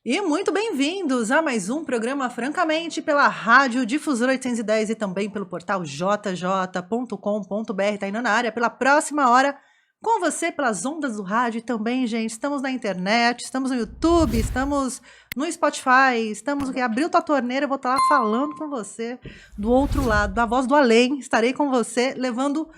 E muito bem-vindos a mais um programa Francamente pela Rádio Difusora 810 e também pelo portal jj.com.br. Tá indo na área pela próxima hora com você pelas ondas do rádio e também, gente, estamos na internet, estamos no YouTube, estamos no Spotify, estamos aqui, abriu tua torneira, eu vou estar lá falando com você do outro lado, da voz do além, estarei com você levando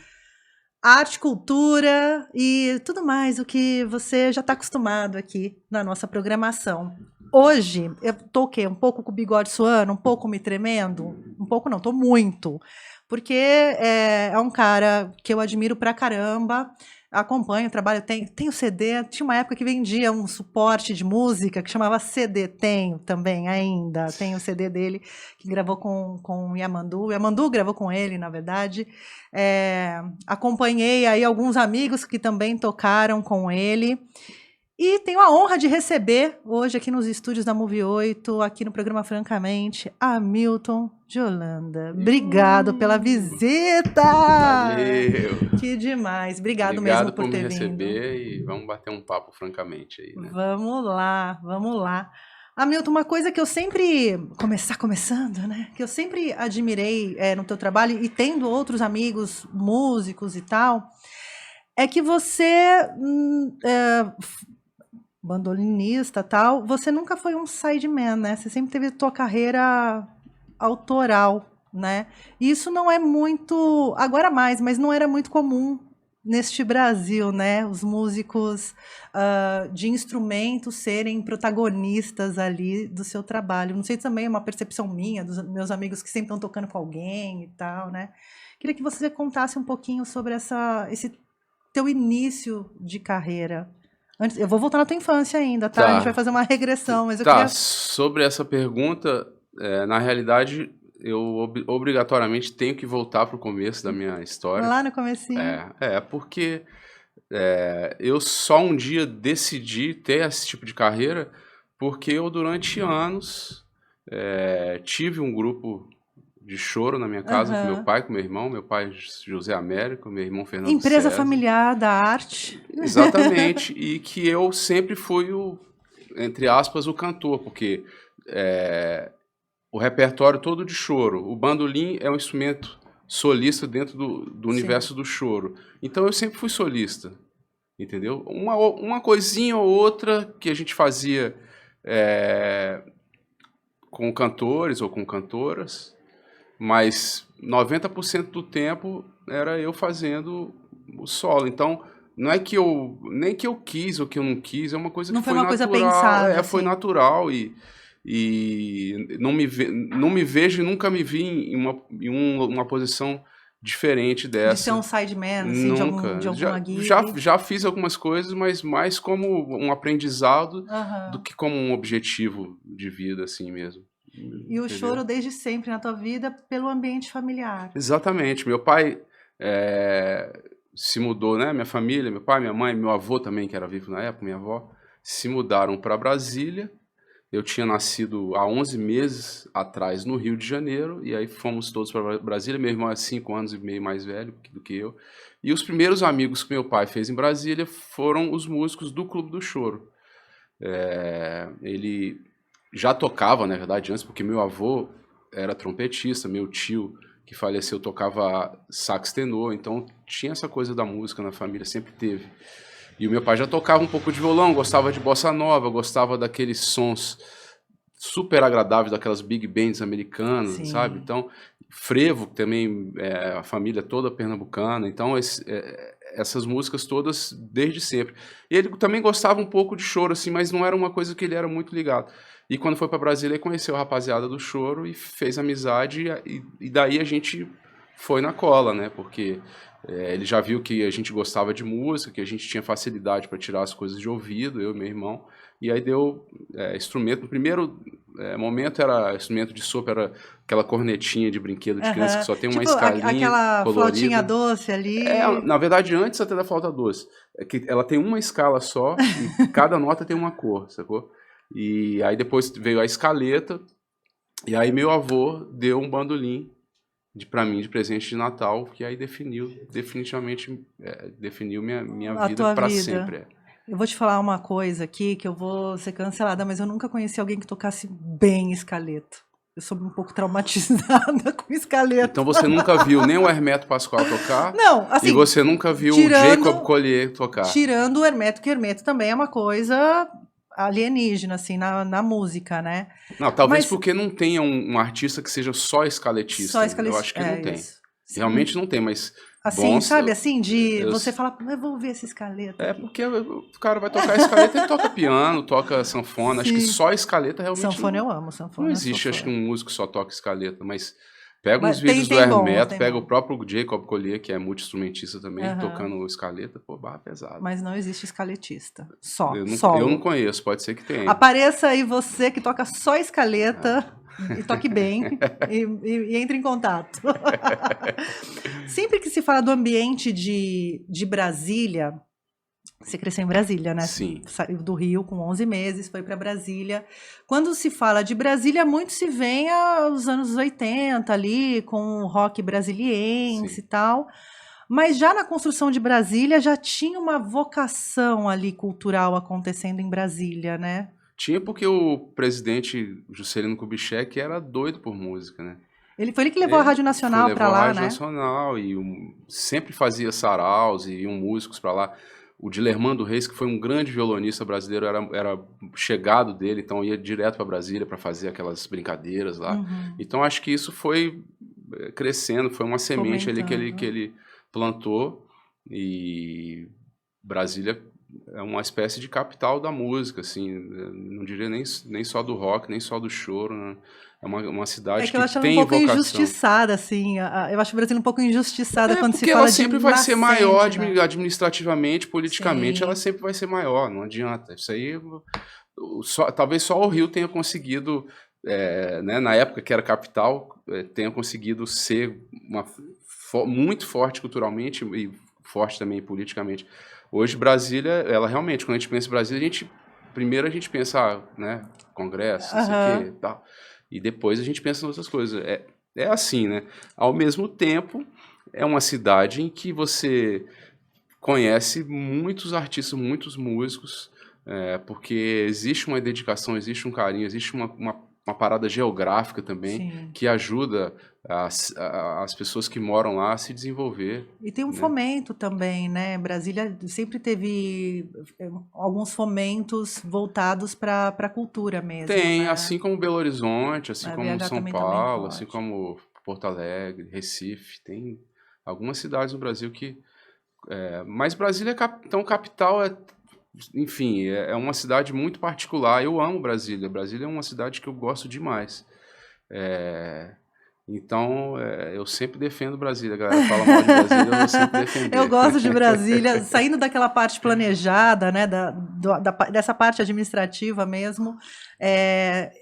arte, cultura e tudo mais o que você já está acostumado aqui na nossa programação. Hoje, eu tô o quê? Um pouco com o bigode suando, um pouco me tremendo? Um pouco não, tô muito. Porque é um cara que eu admiro pra caramba, acompanho, trabalho, tenho CD, tinha uma época que vendia um suporte de música que chamava CD, tenho também ainda, tenho o CD dele, que gravou com o Yamandu, o Yamandu gravou com ele, na verdade. Acompanhei aí alguns amigos que também tocaram com ele, e tenho a honra de receber hoje aqui nos estúdios da Movie 8, aqui no programa Francamente, Hamilton de Holanda. Obrigado pela visita! Valeu! Que demais. Obrigado mesmo por ter vindo. Obrigado por me receber e vamos bater um papo francamente aí, né? Vamos lá, vamos lá. Hamilton, uma coisa que eu sempre, começando, né? Que eu sempre admirei no teu trabalho e tendo outros amigos músicos e tal, é que você bandolinista tal, você nunca foi um sideman, né? Você sempre teve tua carreira autoral, né? E isso não é muito, agora mais, mas não era muito comum neste Brasil, né? Os músicos de instrumentos serem protagonistas ali do seu trabalho. Não sei se também é uma percepção minha, dos meus amigos que sempre estão tocando com alguém e tal, né? Queria que você contasse um pouquinho sobre esse teu início de carreira. Antes, eu vou voltar na tua infância ainda, tá? A gente vai fazer uma regressão, mas eu queria... Sobre essa pergunta, na realidade, eu obrigatoriamente tenho que voltar para o começo da minha história. Lá no comecinho. Porque eu só um dia decidi ter esse tipo de carreira, porque eu durante anos tive um grupo de choro na minha casa, com meu pai, com meu irmão, meu pai José Américo, meu irmão Fernando Empresa César. familiar da arte. Exatamente, e que eu sempre fui entre aspas, o cantor, porque o repertório todo de choro, o bandolim é um instrumento solista dentro do universo do choro. Então eu sempre fui solista, entendeu? Uma coisinha ou outra que a gente fazia com cantores ou com cantoras, mas 90% do tempo era eu fazendo o solo. Então, não é que nem que eu quis ou que eu não quis, é uma coisa Não que foi foi uma coisa natural. pensada, Foi assim. natural e não me vejo e nunca me vi em uma posição diferente dessa. De ser um sideman, assim, Nunca. de alguma gig. Já fiz algumas coisas, mas mais como um aprendizado do que como um objetivo de vida, assim mesmo. E o choro desde sempre na tua vida pelo ambiente familiar. Exatamente. Meu pai se mudou, né? Minha família, meu pai, minha mãe, meu avô também, que era vivo na época, minha avó, se mudaram para Brasília. Eu tinha nascido há 11 meses atrás no Rio de Janeiro, e aí fomos todos para Brasília. Meu irmão é 5 anos e meio mais velho do que eu. E os primeiros amigos que meu pai fez em Brasília foram os músicos do Clube do Choro. Ele já tocava, na verdade, antes, porque meu avô era trompetista, meu tio, que faleceu, tocava sax tenor, então tinha essa coisa da música na família, sempre teve. E o meu pai já tocava um pouco de violão, gostava de bossa nova, gostava daqueles sons super agradáveis, daquelas big bands americanas, Sim. sabe? Então, frevo, também a família toda pernambucana, então essas músicas todas desde sempre. E ele também gostava um pouco de choro, assim, mas não era uma coisa que ele era muito ligado. E quando foi para Brasília, ele conheceu a rapaziada do choro e fez amizade, e daí a gente foi na cola, né? Porque ele já viu que a gente gostava de música, que a gente tinha facilidade para tirar as coisas de ouvido, eu e meu irmão, e aí deu instrumento. No primeiro momento era instrumento de sopro, era aquela cornetinha de brinquedo de criança que só tem uma escalinha aquela colorida. flautinha doce ali. Na verdade, antes até da flauta doce, que ela tem uma escala só e cada nota tem uma cor, sacou? E aí depois veio a escaleta, e aí meu avô deu um bandolim para mim de presente de Natal, que aí definitivamente definiu minha vida para sempre. Eu vou te falar uma coisa aqui que eu vou ser cancelada, mas eu nunca conheci alguém que tocasse bem escaleto. Eu sou um pouco traumatizada com escaleto. Então você nunca viu nem o Hermeto Pascoal tocar Não, e assim, você nunca viu o tirando- Jacob Collier tocar. tirando o Hermeto, que Hermeto também é uma coisa alienígena, assim, na música, né? Não, talvez Mas- porque não tenha um artista que seja só escaletista. Só escaletista. Eu acho que não tem. Isso. Realmente não tem, mas Assim, bons, sabe, assim, de eu- você falar, eu vou ver esse escaleta É aqui. porque o cara vai tocar escaleta, ele toca piano, toca sanfona. Acho que Sim. só escaleta realmente Sanfona não, eu amo, sanfona não eu existe. sou Acho que fã. um músico só toca escaleta, mas pega Mas uns tem- vídeos tem do bons, Hermeto, tem pega bons. o próprio Jacob Collier, que é multi-instrumentista também, Aham. tocando escaleta, pô, barra pesada. Mas não existe escaletista. Só, Eu não solo. conheço, pode ser que tenha. Apareça aí você que toca só escaleta e toque bem e entre em contato. Sempre que se fala do ambiente de Brasília, você cresceu em Brasília, né? Sim. Saiu do Rio com 11 meses, foi para Brasília. Quando se fala de Brasília, muito se vem aos anos 80 ali, com o rock brasiliense Sim. e tal. Mas já na construção de Brasília já tinha uma vocação ali cultural acontecendo em Brasília, né? Tinha porque o presidente Juscelino Kubitschek era doido por música, né? Foi ele que levou a Rádio Nacional para levou a lá, Rádio né? Nacional e sempre fazia saraus e iam músicos para lá. O Dilermando Reis, que foi um grande violonista brasileiro, era chegado dele, então ia direto para Brasília para fazer aquelas brincadeiras lá. Uhum. Então acho que isso foi crescendo, foi uma semente ali que Fomentando. ele plantou, e Brasília é uma espécie de capital da música, assim, não diria nem só do rock, nem só do choro, né? É uma cidade É que eu acho ela um tem pouco vocação. injustiçada, assim. Eu acho o Brasil um pouco injustiçada quando se Porque fala ela de sempre vai ser maior nascente, né? administrativamente, politicamente, Sim. ela sempre vai ser maior, não adianta. Isso aí, talvez só o Rio tenha conseguido, né, na época que era capital, tenha conseguido ser muito forte culturalmente e forte também politicamente. Hoje, Brasília, ela realmente, quando a gente pensa em Brasília, primeiro a gente pensa, né, Congresso, não sei o quê, tal, e depois a gente pensa em outras coisas. É assim, né? Ao mesmo tempo, é uma cidade em que você conhece muitos artistas, muitos músicos, porque existe uma dedicação, existe um carinho, existe uma parada geográfica também, Sim. que ajuda as pessoas que moram lá a se desenvolver. E tem um né? fomento também, né? Brasília sempre teve alguns fomentos voltados para a cultura mesmo, Tem, né? assim como Belo Horizonte, assim A como BH São também tá bem Paulo, assim forte. como Porto Alegre, Recife, tem algumas cidades no Brasil que... mas Brasília então capital enfim, é uma cidade muito particular. Eu amo Brasília. Brasília é uma cidade que eu gosto demais. Então, eu sempre defendo Brasília. A galera fala mal de Brasília, eu vou sempre defender. Eu gosto de Brasília, saindo daquela parte planejada, né, dessa parte administrativa mesmo,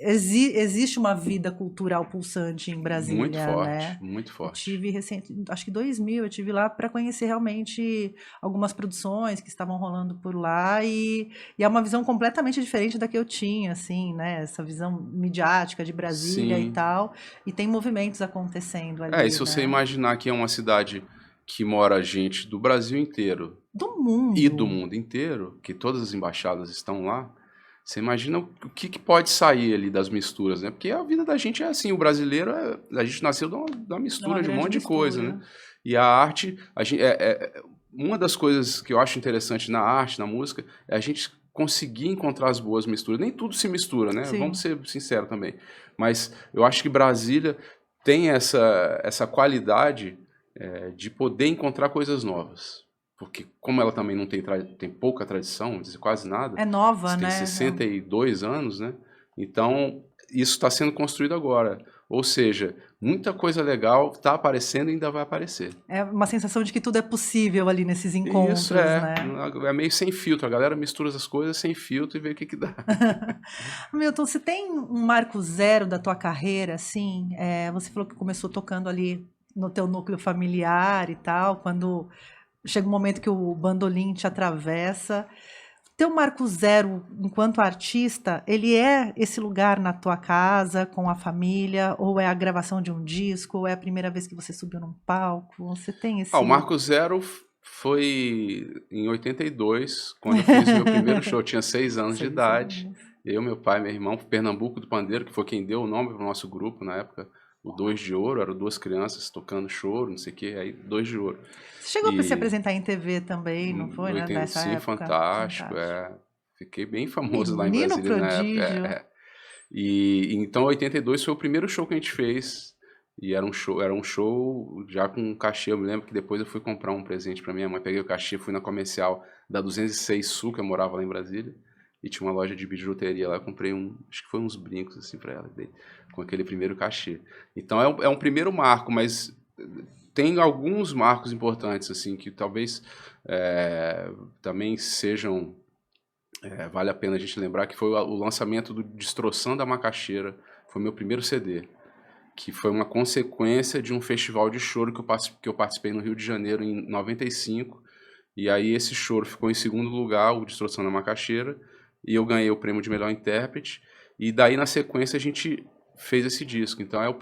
existe uma vida cultural pulsante em Brasília, Muito forte, né? muito Eu forte. tive acho que 2000, eu tive lá para conhecer realmente algumas produções que estavam rolando por lá e é uma visão completamente diferente da que eu tinha, assim, né? Essa visão midiática de Brasília e Sim. tal, e tem movimentos acontecendo ali, E se você né? imaginar que é uma cidade que mora gente do Brasil inteiro Do mundo. e do mundo inteiro, que todas as embaixadas estão lá, você imagina o que pode sair ali das misturas, né? Porque a vida da gente é assim, o brasileiro, a gente nasceu de uma mistura de um monte de coisa, né? E a arte, uma das coisas que eu acho interessante na arte, na música, é a gente conseguir encontrar as boas misturas. Nem tudo se mistura, né? Sim. Vamos ser sinceros também. Mas eu acho que Brasília tem essa qualidade de poder encontrar coisas novas. Porque como ela também não tem pouca tradição, vamos dizer, quase nada. É nova, tem né? 62 anos, né? Então, isso está sendo construído agora. Ou seja, muita coisa legal está aparecendo e ainda vai aparecer. É uma sensação de que tudo é possível ali nesses encontros, Isso né? é meio sem filtro. A galera mistura as coisas sem filtro e vê o que dá. Milton, você tem um marco zero da tua carreira, assim? Você falou que começou tocando ali no teu núcleo familiar e tal, quando chega um momento que o bandolim te atravessa. Teu marco zero enquanto artista, ele é esse lugar na tua casa, com a família, ou é a gravação de um disco, ou é a primeira vez que você subiu num palco? Você tem esse... O marco zero Foi em 82, quando eu fiz o meu primeiro show. Eu tinha 6 anos de 6 idade. anos. Eu, meu pai e meu irmão, Pernambuco do Pandeiro, que foi quem deu o nome pro nosso grupo na época. O Dois de Ouro, eram 2 crianças tocando choro, não sei o quê, aí Dois de Ouro. Você chegou a se E apresentar em TV também, não foi, né? Nessa sim, época? fantástico, Fantástico. Fiquei bem famoso lá em Menino Brasília na época. prodígio. E então 82 foi o primeiro show que a gente fez. E era um show já com um cachê. Eu me lembro que depois eu fui comprar um presente pra minha mãe. Peguei o cachê, fui na comercial da 206 Sul, que eu morava lá em Brasília. E tinha uma loja de bijuteria lá. Eu comprei acho que foi uns brincos assim pra ela, com aquele primeiro cachê. Então é um primeiro marco, mas tem alguns marcos importantes assim que talvez também sejam. Vale a pena a gente lembrar que foi o lançamento do Destroçando a Macaxeira. Foi meu primeiro CD, que foi uma consequência de um festival de choro que eu participei no Rio de Janeiro em 95. E aí esse choro ficou em segundo lugar, o Destroçando a Macaxeira, e eu ganhei o prêmio de melhor intérprete. E daí na sequência a gente fez esse disco. Então é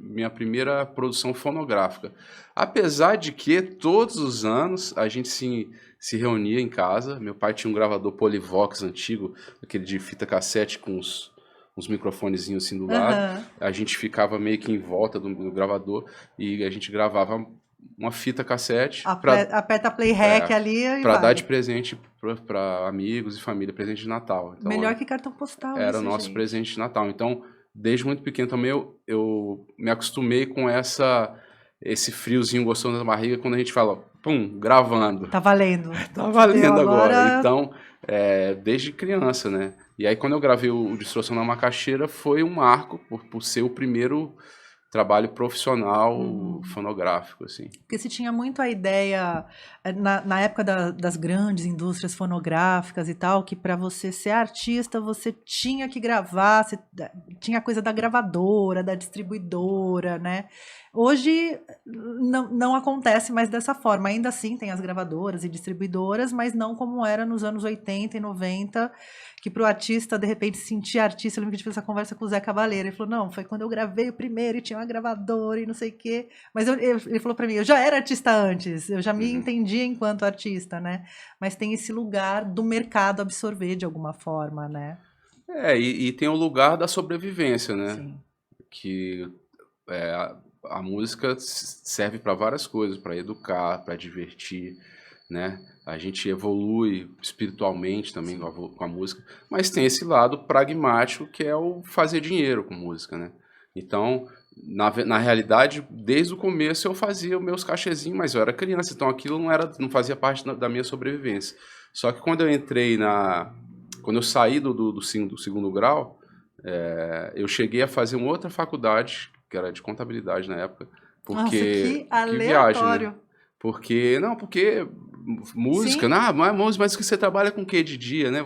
minha primeira produção fonográfica. Apesar de que todos os anos a gente se reunia em casa. Meu pai tinha um gravador Polivox antigo, aquele de fita cassete com uns microfonezinhos assim do lado. Aham. A gente ficava meio que em volta do gravador e a gente gravava uma fita cassete Aperta play rec ali e para dar vai. de presente para amigos e família, presente de Natal. Então, Melhor que cartão postal era isso, o nosso gente. presente de Natal. Então, desde muito pequeno também eu me acostumei com esse friozinho gostoso na barriga quando a gente fala, pum, gravando. Tá valendo. Tá valendo agora. agora. Então, desde criança, né? E aí quando eu gravei o Distorção na Macaxeira foi um marco por ser o primeiro trabalho profissional fonográfico, assim. Porque se tinha muito a ideia, na época das grandes indústrias fonográficas e tal, que para você ser artista, você tinha que gravar, tinha a coisa da gravadora, da distribuidora, né? Hoje não acontece mais dessa forma. Ainda assim tem as gravadoras e distribuidoras, mas não como era nos anos 80 e 90, que para o artista, de repente, se sentir artista. Eu lembro que a gente fez essa conversa com o Zé Cavaleiro. Ele falou, não, foi quando eu gravei o primeiro e tinha uma gravadora e não sei o quê. Mas ele falou para mim, eu já era artista antes, eu já me entendia enquanto artista, né? Mas tem esse lugar do mercado absorver de alguma forma, né? E tem o lugar da sobrevivência, né? Sim. Que a música serve para várias coisas, para educar, para divertir, né? A gente evolui espiritualmente também com a música, mas tem esse lado pragmático que é o fazer dinheiro com música, né? Então, na realidade, desde o começo eu fazia os meus cachezinhos, mas eu era criança, então aquilo não fazia parte da minha sobrevivência. Só que quando eu saí do segundo grau, eu cheguei a fazer uma outra faculdade, que era de contabilidade na época, Nossa, porque que viagem, aleatório. né? Porque música, Sim. mas que você trabalha com o que de dia, né?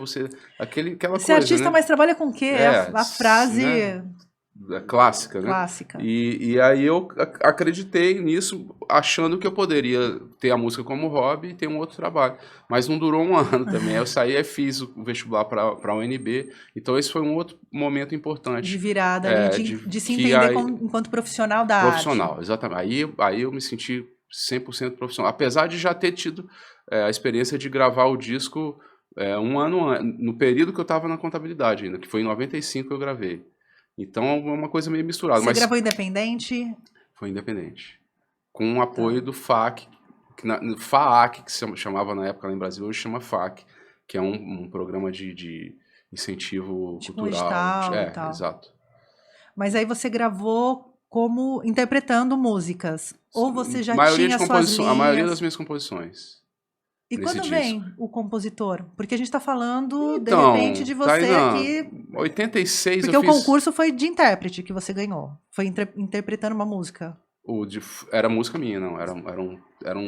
Aquela Ser coisa, artista, né? mas trabalha com o quê? É a frase né? Clássica, né? clássica. E aí eu acreditei nisso, achando que eu poderia ter a música como hobby e ter um outro trabalho. Mas não durou um ano também. Aí eu saí e fiz o vestibular para a UNB. Então esse foi um outro momento importante. De virada ali, de se entender enquanto profissional da profissional, arte. exatamente. Aí eu me senti 100% profissional. Apesar de já ter tido a experiência de gravar o disco um ano no período que eu estava na contabilidade ainda, que foi em 95 que eu gravei. Então é uma coisa meio misturada. Você gravou independente? Foi independente. Com o apoio do FAC, FAAC, que se chamava na época lá em Brasil, hoje chama FAC, que é um programa de incentivo Tipo cultural. Um edital e tal. Exato. Mas aí você gravou como interpretando músicas? Ou você já tinha suas linhas? A maioria das minhas composições. E quando vem o compositor? Porque a gente está falando, de Então, repente, de você aqui... 86 Porque eu o fiz... concurso foi de intérprete que você ganhou. Foi interpretando uma música. Era música minha, não.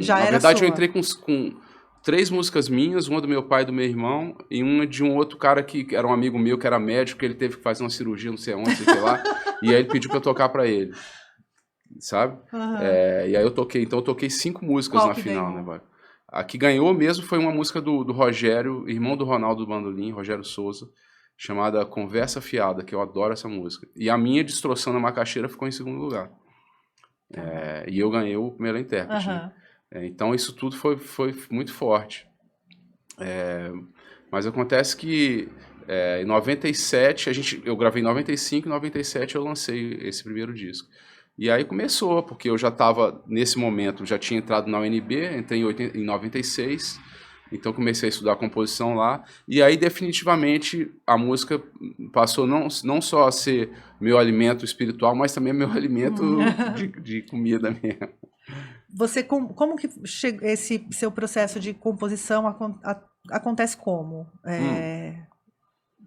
Já na era verdade, sua. eu entrei com 3 músicas minhas, uma do meu pai e do meu irmão, e uma de um outro cara que era um amigo meu, que era médico, que ele teve que fazer uma cirurgia, não sei onde, sei lá, e aí ele pediu pra eu tocar pra ele. Sabe? E aí eu toquei 5 músicas Qual na que final, ganhou? né? A que ganhou mesmo foi uma música do Rogério, irmão do Ronaldo Bandolim, Rogério Souza, chamada Conversa Fiada, que eu adoro essa música. E a minha, Destroçando a Macaxeira, ficou em segundo lugar. E eu ganhei o primeiro intérprete. Né? Então isso tudo foi muito forte. Mas acontece que em 97, eu gravei em 95, em 97 eu lancei esse primeiro disco. E aí começou, porque eu já estava, nesse momento, já tinha entrado na UNB, entrei em 96, então comecei a estudar composição lá, e aí definitivamente a música passou não só a ser meu alimento espiritual, mas também meu alimento de comida mesmo. Você, como que esse seu processo de composição acontece como?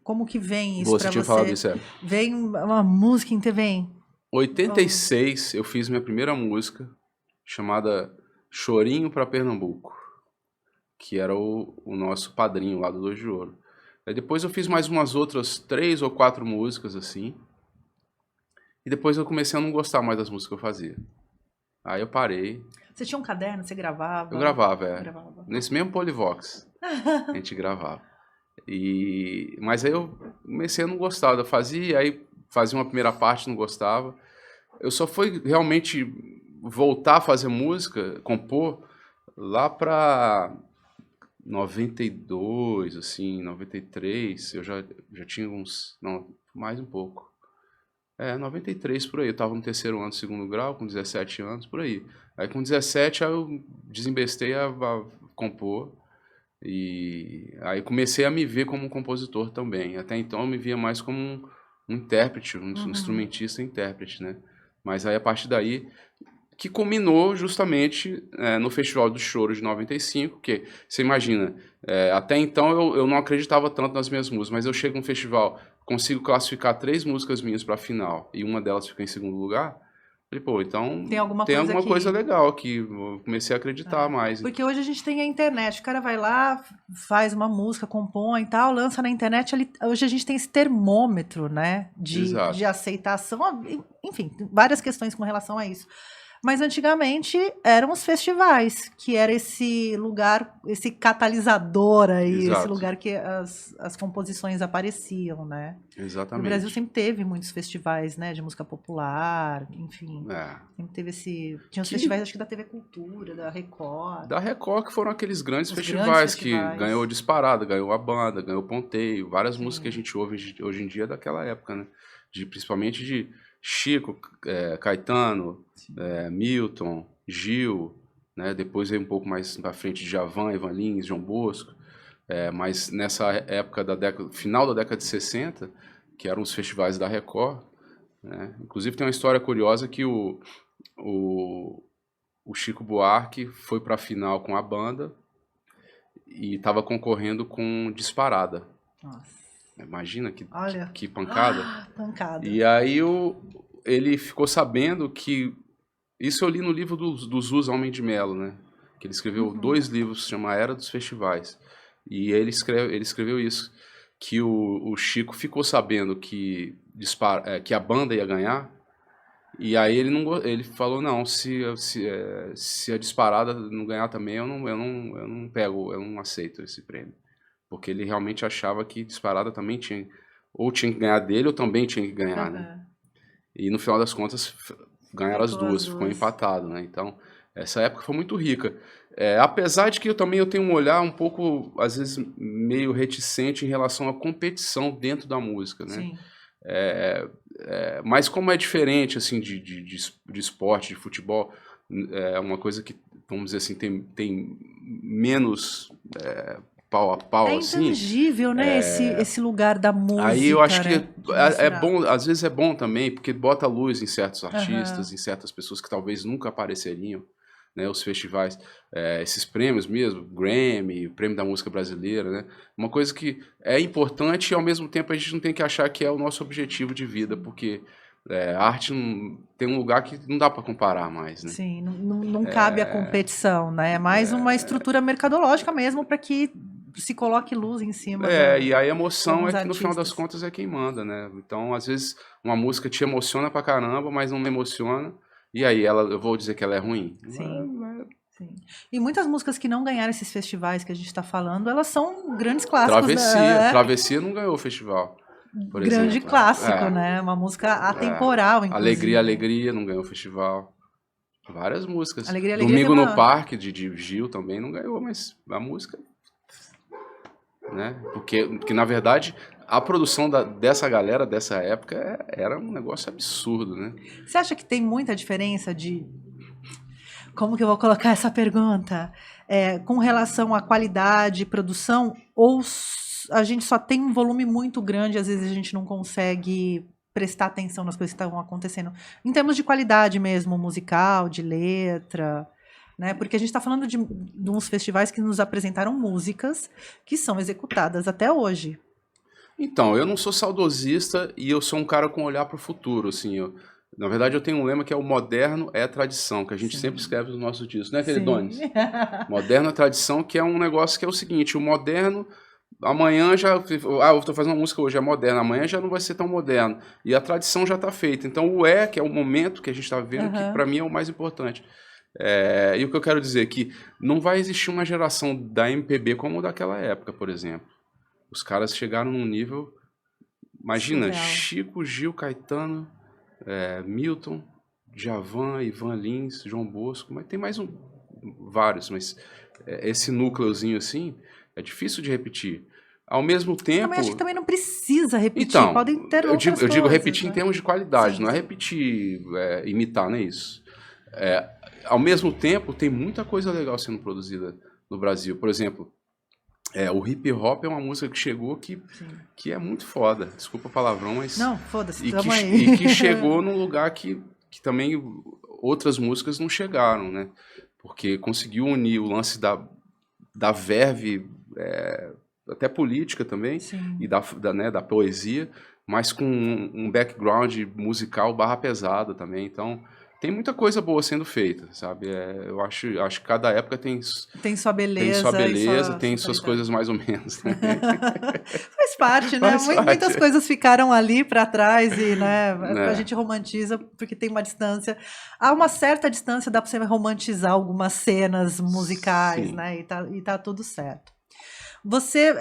Como que vem isso Você para tinha você? falado isso, Vem uma música, vem? 86 eu fiz minha primeira música, chamada Chorinho para Pernambuco, que era o nosso padrinho lá do Dois de Ouro. Aí depois eu fiz mais umas outras 3 ou 4 músicas assim, e depois eu comecei a não gostar mais das músicas que eu fazia. Aí eu parei. Você tinha um caderno, você gravava? Eu gravava, nesse mesmo Polivox a gente gravava. Mas aí eu comecei a não gostar, eu fazia, aí fazia uma primeira parte, não gostava. Eu só fui realmente voltar a fazer música, compor, lá pra 92, assim, 93, eu já tinha uns, não, mais um pouco. 93 por aí, eu tava no terceiro ano, segundo grau, com 17 anos, por aí. Aí com 17 aí eu desembestei a compor, e aí comecei a me ver como um compositor também. Até então eu me via mais como um intérprete, um instrumentista intérprete, né? Mas aí a partir daí, que culminou justamente no Festival do Choro de 95, que você imagina, até então eu não acreditava tanto nas minhas músicas, mas eu chego num festival, consigo classificar 3 músicas minhas para a final, e uma delas fica em segundo lugar. Falei, pô, então tem alguma coisa legal aqui. Eu comecei a acreditar mais. Porque hoje a gente tem a internet, o cara vai lá, faz uma música, compõe e tal, lança na internet. Hoje a gente tem esse termômetro, né, de aceitação, enfim, várias questões com relação a isso. Mas antigamente eram os festivais, que era esse lugar, esse catalisador aí, Exato. esse lugar que as composições apareciam, né? Exatamente. O Brasil sempre teve muitos festivais, né, de música popular, enfim. Sempre teve tinha os festivais, acho que da TV Cultura, da Record. Da Record, que foram aqueles grandes festivais que ganhou disparada, ganhou a banda, ganhou Ponteio, várias músicas que a gente ouve hoje em dia daquela época, né? Principalmente de Chico, Caetano, Milton, Gil, né? Depois veio um pouco mais pra frente Djavan, Ivan Lins, João Bosco, mas nessa época final da década de 60, que eram os festivais da Record, né? Inclusive tem uma história curiosa que o Chico Buarque foi para a final com a banda e estava concorrendo com Disparada. Nossa. Imagina que pancada. Pancada. E aí ele ficou sabendo que... Isso eu li no livro do Zuz Homem de Melo, né? Que ele escreveu 2 livros, se chama Era dos Festivais. E ele escreveu isso, que o Chico ficou sabendo que a banda ia ganhar, e aí ele falou, não, se a Disparada não ganhar também, eu não pego, eu não aceito esse prêmio. Porque ele realmente achava que Disparada também tinha que ganhar dele, ou também tinha que ganhar, né? E no final das contas, ganharam as duas, ficou empatado, né? Então, essa época foi muito rica. Apesar de que eu tenho um olhar um pouco, às vezes, meio reticente em relação à competição dentro da música, né? Sim. Mas como é diferente, assim, de esporte, de futebol, é uma coisa que, vamos dizer assim, tem menos pau a pau, assim. É intangível, né, esse lugar da música. Aí eu acho que né, é bom, às vezes é bom também, porque bota luz em certos artistas, em certas pessoas que talvez nunca apareceriam, né, os festivais, esses prêmios mesmo, Grammy, Prêmio da Música Brasileira, né, uma coisa que é importante e ao mesmo tempo a gente não tem que achar que é o nosso objetivo de vida, porque a arte tem um lugar que não dá para comparar mais, né? Sim, não cabe a competição, né? É mais uma estrutura mercadológica mesmo para que se coloque luz em cima. E a emoção que no final das contas é quem manda, né? Então, às vezes, uma música te emociona pra caramba, mas não me emociona. E aí, eu vou dizer que ela é ruim? Sim. Sim. E muitas músicas que não ganharam esses festivais que a gente está falando, elas são grandes clássicos. Travessia não ganhou o festival. Por Grande exemplo. clássico, né? Uma música atemporal, inclusive. Alegria, não ganhou o festival. Várias músicas. Alegria, Alegria Domingo tem no uma... Parque, de Gil também não ganhou, mas a música, né? Porque na verdade, a produção dessa galera, dessa época, era um negócio absurdo, né? Você acha que tem muita diferença de... Como que eu vou colocar essa pergunta? Com relação à qualidade, produção, ou a gente só tem um volume muito grande, às vezes a gente não consegue prestar atenção nas coisas que estavam acontecendo, em termos de qualidade mesmo, musical, de letra, né? Porque a gente está falando de uns festivais que nos apresentaram músicas que são executadas até hoje. Então, eu não sou saudosista e eu sou um cara com olhar para o futuro, assim, na verdade eu tenho um lema que é o moderno é a tradição, que a gente sempre escreve nos nossos discos, né, Queridones? Moderno é a tradição, que é um negócio que é o seguinte, o moderno, amanhã já, eu estou fazendo uma música hoje, é moderna, amanhã já não vai ser tão moderno, e a tradição já está feita, então que é o momento que a gente está vivendo, que para mim é o mais importante. E o que eu quero dizer é que não vai existir uma geração da MPB como daquela época, por exemplo. Os caras chegaram num nível... Imagina, surreal. Chico, Gil, Caetano, Milton, Djavan, Ivan Lins, João Bosco, mas tem mais vários, mas esse núcleozinho assim é difícil de repetir. Ao mesmo tempo... Também acho que também não precisa repetir, Então, podem ter outras coisas. eu digo repetir, né? Em termos de qualidade, Sim, não é sim. repetir, imitar, não é isso. Ao mesmo tempo, tem muita coisa legal sendo produzida no Brasil. Por exemplo, o hip hop é uma música que chegou que é muito foda. Desculpa o palavrão, mas... Não, foda-se, E tamo aí. e que chegou num lugar que também outras músicas não chegaram, né? Porque conseguiu unir o lance da verve, até política também, Sim. e da poesia, mas com um background musical barra pesada também. Então, tem muita coisa boa sendo feita, sabe? Eu acho que cada época tem sua beleza. tem suas coisas mais ou menos. Né? Faz parte, né? Muitas coisas ficaram ali para trás e, né, a gente romantiza porque tem uma distância. Há uma certa distância, dá para você romantizar algumas cenas musicais, sim, né? E tá tudo certo. Você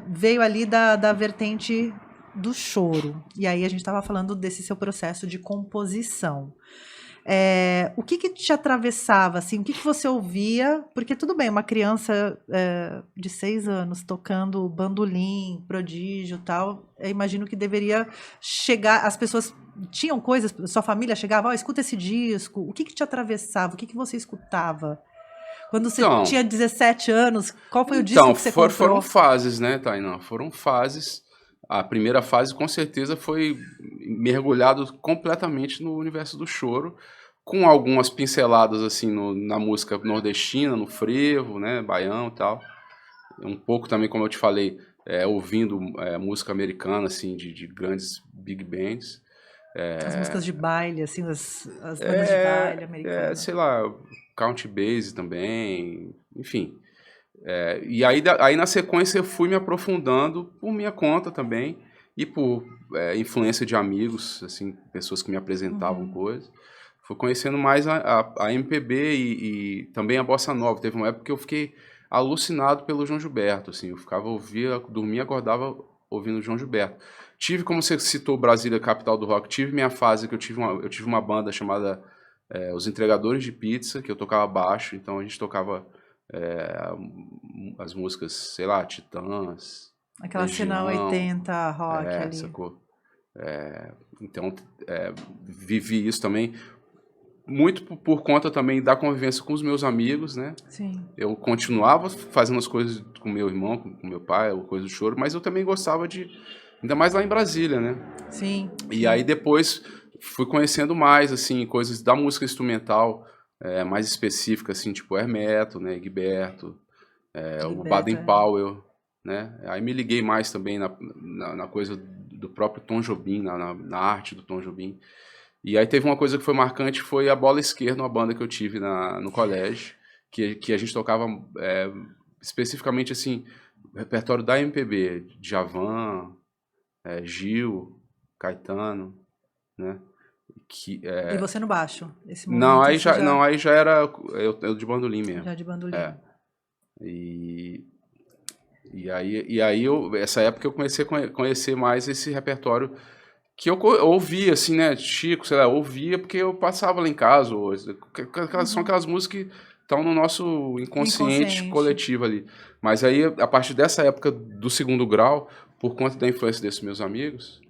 veio ali da vertente do choro. E aí a gente estava falando desse seu processo de composição. O que te atravessava, assim, o que você ouvia? Porque tudo bem, uma criança de 6 anos tocando bandolim, prodígio e tal, eu imagino que deveria chegar, as pessoas tinham coisas, sua família chegava, escuta esse disco, o que te atravessava, o que você escutava? Quando você tinha 17 anos, qual foi o disco que você comprou? Foram fases, né, Tainá? Foram fases. A primeira fase, com certeza, foi mergulhado completamente no universo do choro, com algumas pinceladas, assim, na música nordestina, no frevo, né, baião e tal. Um pouco também, como eu te falei, ouvindo música americana, assim, de grandes big bands. As músicas de baile, assim, as bandas de baile americanas. Sei lá, country bass também, enfim... e aí na sequência eu fui me aprofundando por minha conta também e por influência de amigos, assim, pessoas que me apresentavam coisas. Fui conhecendo mais a MPB e também a Bossa Nova. Teve uma época que eu fiquei alucinado pelo João Gilberto, assim, dormia, acordava ouvindo o João Gilberto. Tive, como você citou, Brasília, capital do rock, tive minha fase que eu tive uma banda chamada Os Entregadores de Pizza, que eu tocava baixo, então a gente tocava as músicas, sei lá, Titãs, aquela Legião, cena 80 rock ali. Sacou? Então, vivi isso também, muito por conta também da convivência com os meus amigos, né? Sim. Eu continuava fazendo as coisas com meu irmão, com meu pai, coisa do choro, mas eu também gostava ainda mais lá em Brasília, né? Sim. E aí depois fui conhecendo mais, assim, coisas da música instrumental, mais específica, assim, tipo Hermeto, né, Egberto, o Baden Powell, né? Aí me liguei mais também na coisa do próprio Tom Jobim, na arte do Tom Jobim. E aí teve uma coisa que foi marcante, foi a Bola Esquerda, uma banda que eu tive no colégio, que a gente tocava especificamente, assim, o repertório da MPB, Djavan, Gil, Caetano, né? E você no baixo? Esse não, aí já era eu de bandolim mesmo. Já de bandolim. E aí essa época eu comecei a conhecer mais esse repertório que eu ouvia, assim, né, Chico, sei lá, eu ouvia porque eu passava lá em casa, são Uhum. aquelas músicas que estão no nosso inconsciente Inconsciente. coletivo ali. Mas aí, a partir dessa época do segundo grau, por conta da influência desses meus amigos,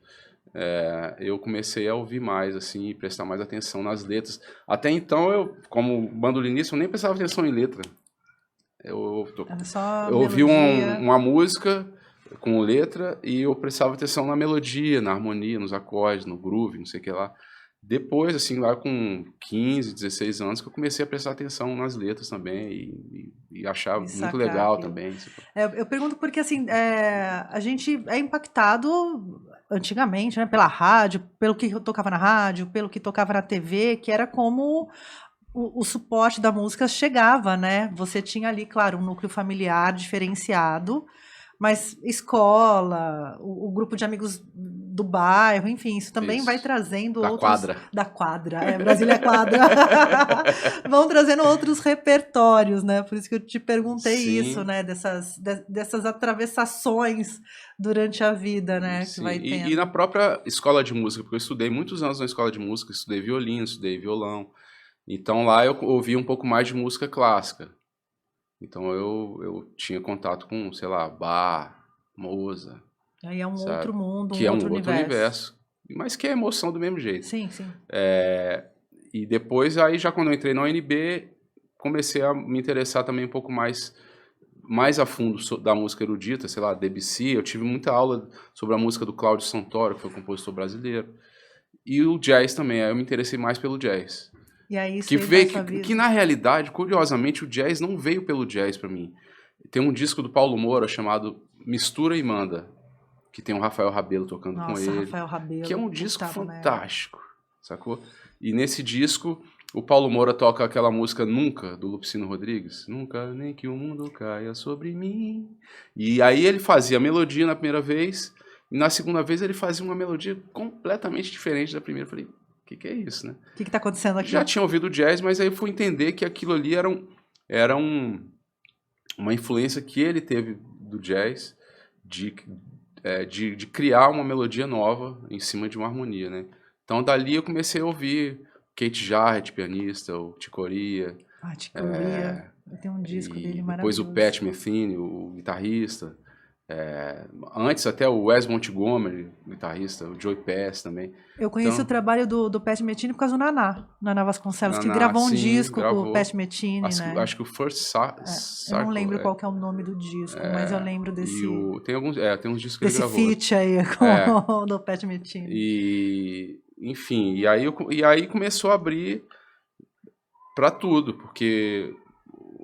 eu comecei a ouvir mais, assim, e prestar mais atenção nas letras. Até então, eu, como bandolinista, eu nem prestava atenção em letra. Eu, Era só eu ouvi melodia. uma música com letra e eu prestava atenção na melodia, na harmonia, nos acordes, no groove, não sei o que lá. Depois, assim, lá com 15, 16 anos, que eu comecei a prestar atenção nas letras também e achar E muito sacar legal aquilo. também. Eu pergunto porque, assim, a gente é impactado antigamente, né, pela rádio, pelo que tocava na rádio, pelo que tocava na TV, que era como o suporte da música chegava, né? Você tinha ali, claro, um núcleo familiar diferenciado, mas escola, o grupo de amigos do bairro, enfim, isso também vai Isso. trazendo Da outros quadra. da quadra, Brasília é quadra, vão trazendo outros repertórios, né? Por isso que eu te perguntei isso, Sim, né? Dessas atravessações durante a vida, né? Que sim. vai E na tendo. própria escola de música, porque eu estudei muitos anos na escola de música, estudei violino, estudei violão. Então lá eu ouvi um pouco mais de música clássica. Então eu tinha contato com, sei lá, Bach, Mozart, Aí é um sabe? outro mundo, um Que é um outro outro universo. universo, mas que é emoção do mesmo jeito. Sim, sim. E depois, aí já quando eu entrei na UNB, comecei a me interessar também um pouco mais a fundo da música erudita, sei lá, Debussy. Eu tive muita aula sobre a música do Cláudio Santoro, que foi um compositor brasileiro. E o jazz também, aí eu me interessei mais pelo jazz. E aí isso Que veio para veio sua que vida. na realidade, curiosamente, o jazz não veio pelo jazz pra mim. Tem um disco do Paulo Moura chamado Mistura e Manda, que tem o Rafael Rabelo tocando com Nossa, ele, Rafael que é Rabelo, um disco puta merda. fantástico, sacou? E nesse disco, o Paulo Moura toca aquela música Nunca, do Lupicino Rodrigues. Nunca, nem que o mundo caia sobre mim. E aí ele fazia a melodia na primeira vez, e na segunda vez ele fazia uma melodia completamente diferente da primeira. Eu falei, o que é isso, né? O que que tá acontecendo Já aqui? tinha ouvido jazz, mas aí eu fui entender que aquilo ali uma influência que ele teve do jazz de, de criar uma melodia nova em cima de uma harmonia, né? Então dali eu comecei a ouvir Kate Jarrett, pianista, o Chick Corea, Ah, Chick Corea. Tem um disco dele e depois o maravilhoso. Pat Metheny, o guitarrista. Antes até o Wes Montgomery, guitarrista, o Joey Pass também. Eu conheci o Então, trabalho do Pat Metheny por causa do Naná, Naná Vasconcelos, que Naná, gravou um sim, disco com o Pat gravou. Metheny, né? Acho que o First Eu não Circle. lembro qual que é o nome do disco, mas eu lembro E desse, tem uns discos que ele desse gravou. feat aí É, com o do Pat Metheny. enfim, e aí começou a abrir para tudo, porque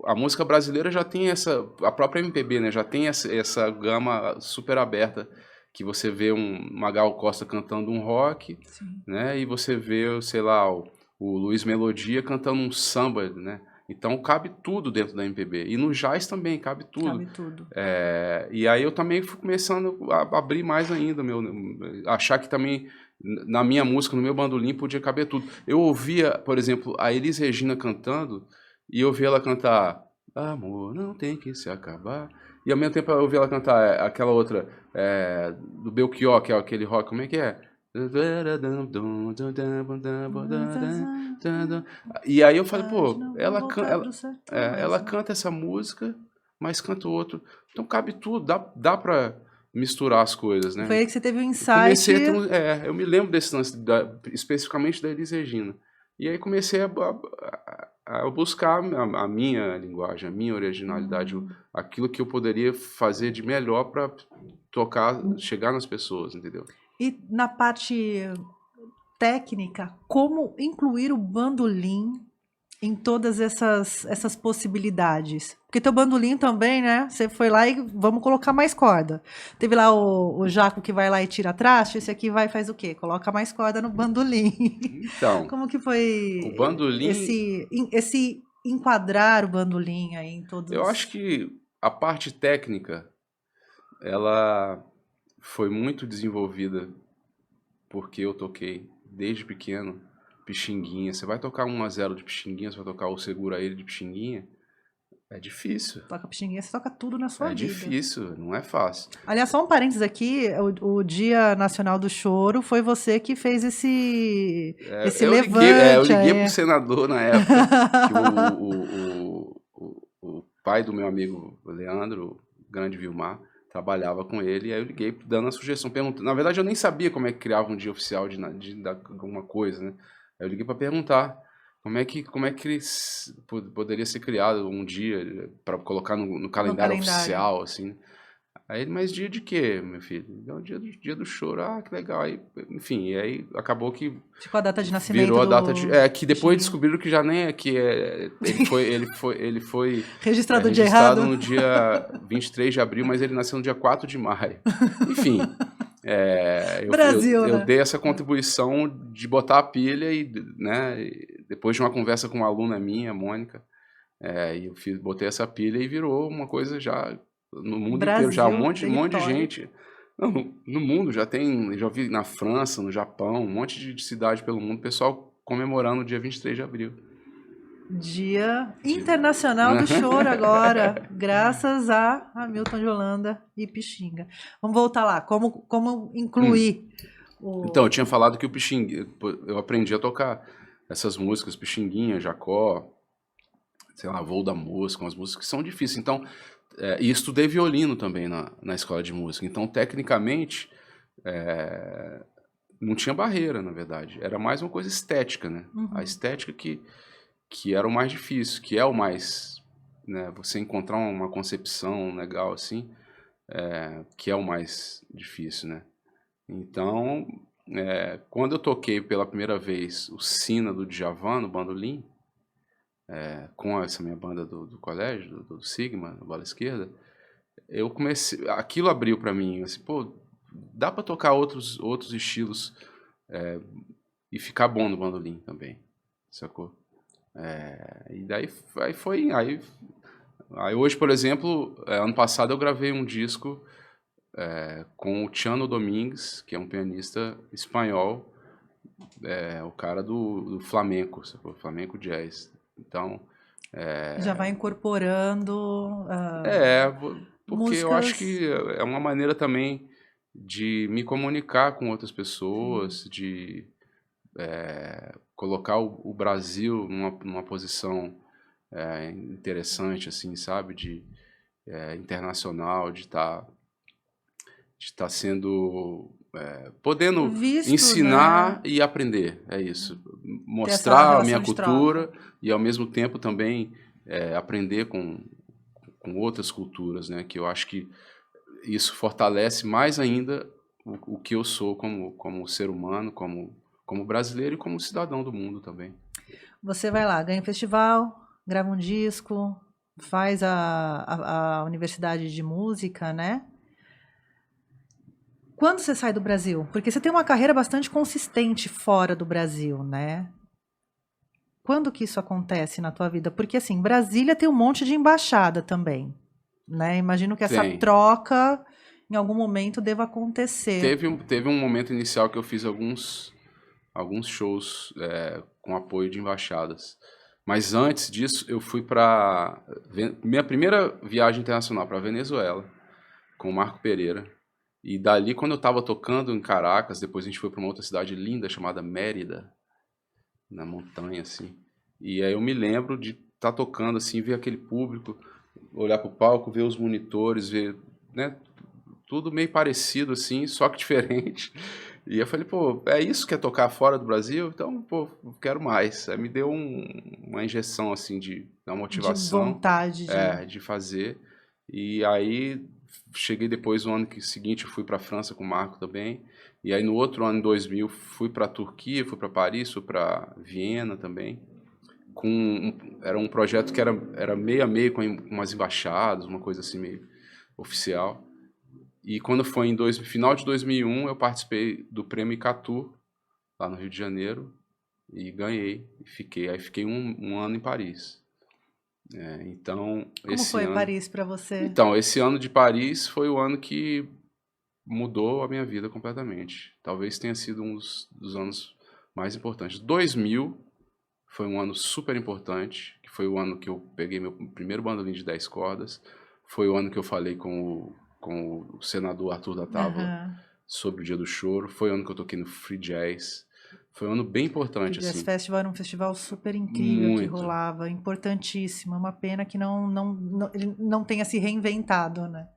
a música brasileira já tem a própria MPB, né, já tem essa gama super aberta, que você vê uma Gal Costa cantando um rock, Sim, né, e você vê, sei lá, o Luiz Melodia cantando um samba, né, então cabe tudo dentro da MPB, e no jazz também cabe tudo. cabe tudo. E aí eu também fui começando a abrir mais ainda, achar que também na minha música, no meu bandolim, podia caber tudo. Eu ouvia, por exemplo, a Elis Regina cantando, e eu ouvia ela cantar Amor, não tem que se acabar. E ao mesmo tempo eu ouvia ela cantar aquela outra, do Belchior, que é aquele rock, como é que é? E aí eu falei, pô, Não vou voltar pro sertão mais ela um. canta essa música, mas canta o outro. Então cabe tudo, dá pra misturar as coisas, Foi né? aí que você teve o Eu insight. comecei a ter eu me lembro desse lance, especificamente da Elis Regina. E aí comecei a buscar a minha linguagem, a minha originalidade, aquilo que eu poderia fazer de melhor para tocar, chegar nas pessoas, entendeu? E na parte técnica, como incluir o bandolim em todas essas possibilidades? Porque teu bandolim também, né? Você foi lá e vamos colocar mais corda. Teve lá o Jaco que vai lá e tira traste, esse aqui vai e faz o quê? Coloca mais corda no bandolim. Então, Como que o foi bandolim, esse enquadrar o bandolim aí em eu acho todos? que a parte técnica, ela foi muito desenvolvida porque eu toquei desde pequeno Pixinguinha. Você vai tocar 1 a 0 de Pixinguinha, você vai tocar o Segura Ele de Pixinguinha, É difícil. Toca Pixinguinha, você toca tudo na sua É vida. difícil, não é fácil. Aliás, só um parênteses aqui, o Dia Nacional do Choro foi você que fez esse Eu levante liguei pro aí. senador na época, que o pai do meu amigo Leandro, o grande Vilmar, trabalhava com ele, e aí eu liguei dando a sugestão, perguntando. Na verdade, eu nem sabia como é que criava um dia oficial de alguma coisa, né? Aí eu liguei para perguntar como é que poderia ser criado um dia para colocar no calendário calendário. oficial, assim. Aí ele, mas dia de quê, meu filho? Não, dia do choro. Ah, que legal. Aí, enfim, e aí acabou que Ficou a data de nascimento virou a data de. do Que depois Pixinguinha. descobriram que já nem é que é. Ele foi Registrado de registrado errado. no dia 23 de abril, mas ele nasceu no dia 4 de maio. Enfim, Brasil, eu né? dei essa contribuição de botar a pilha e, né, depois de uma conversa com uma aluna minha, Mônica, e eu botei essa pilha e virou uma coisa já no mundo inteiro, já um Brasil, monte de território. gente. Não, no mundo já vi na França, no Japão, um monte de cidade pelo mundo, pessoal comemorando o dia 23 de abril. Dia Internacional do Choro agora, graças a Hamilton de Holanda e Pixinga. Vamos voltar lá, como incluir Então, eu o... tinha falado que o Pixinguinha, eu aprendi a tocar essas músicas, Pixinguinha, Jacó, sei lá, Voo da Mosca, umas músicas que são difíceis. Então, e estudei violino também na escola de música. Então, tecnicamente, não tinha barreira, na verdade. Era mais uma coisa estética, né? A estética que era o mais difícil, que é o mais, né? Você encontrar uma concepção legal assim, que é o mais difícil, né? Então, quando eu toquei pela primeira vez o Sina do Djavan no bandolim, com essa minha banda do colégio, do Sigma, na bola esquerda, eu comecei, aquilo abriu pra mim, assim, pô, dá pra tocar outros estilos e ficar bom no bandolim também, sacou? E daí aí hoje, por exemplo, ano passado eu gravei um disco com o Chano Domingues, que é um pianista espanhol, o cara do flamenco, sacou? Flamenco jazz. Então, Já vai incorporando porque eu acho músicas. que é uma maneira também de me comunicar com outras Sim. pessoas, de colocar o Brasil numa posição interessante, assim, sabe? Internacional, de estar sendo podendo Visto, ensinar né? e aprender, é isso. Ter essa Mostrar a minha relação de troca. cultura e ao mesmo tempo também aprender com outras culturas, né? Que eu acho que isso fortalece mais ainda o que eu sou como ser humano, como brasileiro e como cidadão do mundo também. Você vai lá, ganha um festival, grava um disco, faz a universidade de música, né? Quando você sai do Brasil? Porque você tem uma carreira bastante consistente fora do Brasil, né? Quando que isso acontece na tua vida? Porque assim, Brasília tem um monte de embaixada também, né? Imagino que essa Tem. troca em algum momento deva acontecer. Teve um momento inicial que eu fiz alguns shows com apoio de embaixadas. Mas antes disso, eu fui para minha primeira viagem internacional para Venezuela com o Marco Pereira. E dali, quando eu estava tocando em Caracas, depois a gente foi para uma outra cidade linda chamada Mérida, na montanha, assim. E aí eu me lembro de estar tocando, assim, ver aquele público, olhar para o palco, ver os monitores, ver, né, tudo meio parecido, assim, só que diferente. E eu falei, pô, é isso que é tocar fora do Brasil? Então, pô, quero mais. Aí me deu uma injeção, assim, uma De motivação, vontade de. de fazer. E aí, cheguei depois, no ano seguinte, eu fui para a França com o Marco também. E aí, no outro ano, em 2000, fui para a Turquia, fui para Paris, fui para Viena também. Era um projeto que era meio a meio com umas embaixadas, uma coisa assim meio oficial. E quando foi final de 2001, eu participei do Prêmio Icatu, lá no Rio de Janeiro, e ganhei. Aí fiquei um ano em Paris. Então, Como foi Paris para você? esse ano de Paris foi o ano que mudou a minha vida completamente. Talvez tenha sido um dos anos mais importantes. 2000 foi um ano super importante, que foi o ano que eu peguei meu primeiro bandolim de 10 cordas, foi o ano que eu falei com o senador Arthur da Távora Aham. sobre o Dia do Choro, foi o ano que eu toquei no Free Jazz, foi um ano bem O importante, Jazz assim, Festival era um festival super incrível que muito. rolava, importantíssimo. É uma pena que ele não tenha se reinventado, né?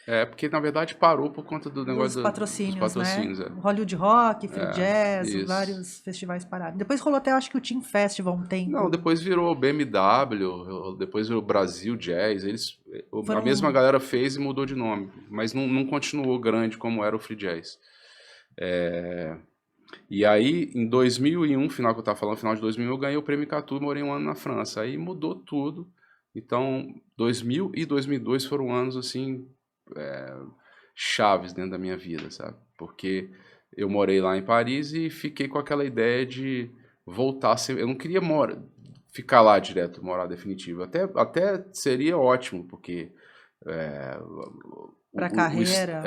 É, porque na verdade parou por conta do Dos negócio dos patrocínios, né? patrocínios, O Hollywood Rock, Free é, Jazz, isso. vários festivais pararam. Depois rolou até, acho que o Team Festival um Não, tempo. depois virou BMW, depois virou Brasil Jazz, a mesma Foram. galera fez e mudou de nome, mas não continuou grande como era o Free Jazz. E aí, em 2001, final que eu tava falando, final de 2001, eu ganhei o Prêmio Catu, morei um ano na França. Aí mudou tudo. Então, 2000 e 2002 foram anos, assim, chaves dentro da minha vida, sabe? Porque eu morei lá em Paris e fiquei com aquela ideia de voltar a ser... Eu não queria ficar lá direto, morar definitivo. Até seria ótimo, porque Pra carreira.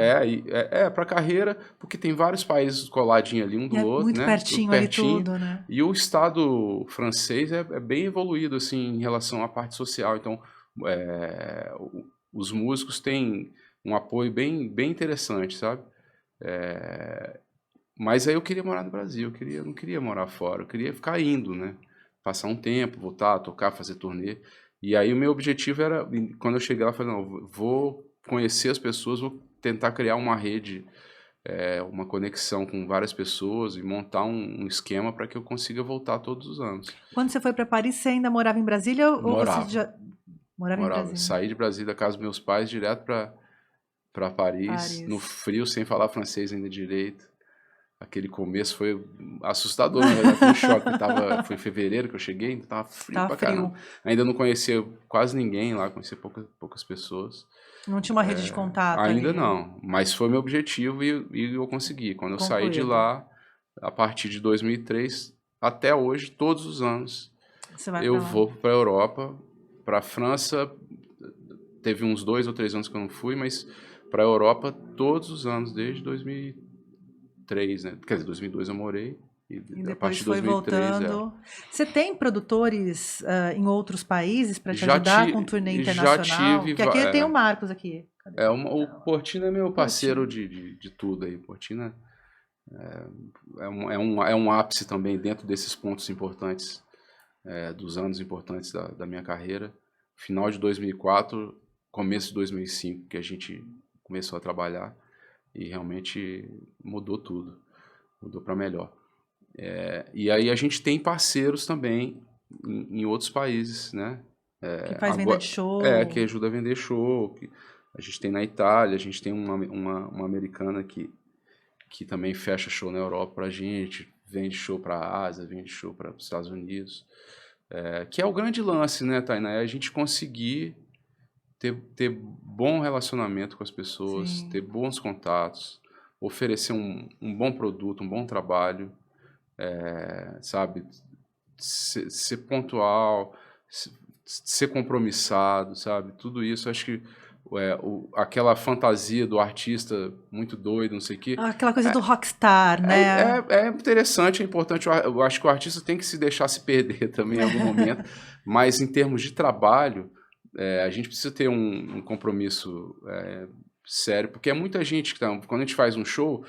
para carreira, porque tem vários países coladinhos ali um E do é outro, muito né? Tudo pertinho ali pertinho. tudo, né? E o Estado francês é bem evoluído assim em relação à parte social. Então, os músicos têm um apoio bem interessante, sabe? Mas aí eu queria morar no Brasil, eu não queria morar fora, eu queria ficar indo, né? Passar um tempo, voltar, tocar, fazer turnê. E aí o meu objetivo era, quando eu cheguei lá, eu falei, não, vou conhecer as pessoas, vou tentar criar uma rede, uma conexão com várias pessoas e montar um esquema para que eu consiga voltar todos os anos. Quando você foi para Paris, você ainda morava em Brasília ou você Morava, já morava em morava. Brasília? Saí de Brasília da casa dos meus pais direto para Paris, no Paris. frio, sem falar francês ainda direito. Aquele começo foi assustador, na verdade, foi um choque. Foi em fevereiro que eu cheguei, então tava frio Tava pra caramba. frio. Ainda não conhecia quase ninguém lá, conhecia poucas pessoas. Não tinha uma rede de contato Ainda ali não, mas foi meu objetivo e eu consegui. Quando eu saí de concluído. lá, a partir de 2003 até hoje, todos os anos, Você vai eu para lá. vou para a Europa, para a França. Teve uns 2 ou 3 anos que eu não fui, mas para a Europa todos os anos, desde 2003, né? Quer dizer, 2002 eu morei, E e a depois partir de foi 2003 voltando. Você tem produtores em outros países para te Já, ajudar com ti, turnê já internacional? tive. Porque aqui tem o Marcos aqui. Cadê? O Portina é meu parceiro Portinho. de tudo aí. Portina é um ápice também dentro desses pontos importantes, dos anos importantes da minha carreira. Final de 2004, começo de 2005, que a gente começou a trabalhar e realmente mudou tudo. Mudou para melhor. E aí a gente tem parceiros também em outros países, né? Que faz venda Agora, de show. que ajuda a vender show. A gente tem na Itália, a gente tem uma americana que também fecha show na Europa pra gente, vende show pra Ásia, vende show para os Estados Unidos. Que é o grande lance, né, Tainá? É a gente conseguir ter bom relacionamento com as pessoas, ter Sim. bons contatos, oferecer um bom produto, um bom trabalho, sabe? Ser pontual, ser compromissado, sabe? Tudo isso, acho que aquela fantasia do artista muito doido, não sei o quê, Aquela coisa do rockstar, né? é interessante, é importante. Eu acho que o artista tem que se deixar se perder também em algum momento, mas em termos de trabalho, a gente precisa ter um compromisso sério, porque é muita gente que quando a gente faz um show,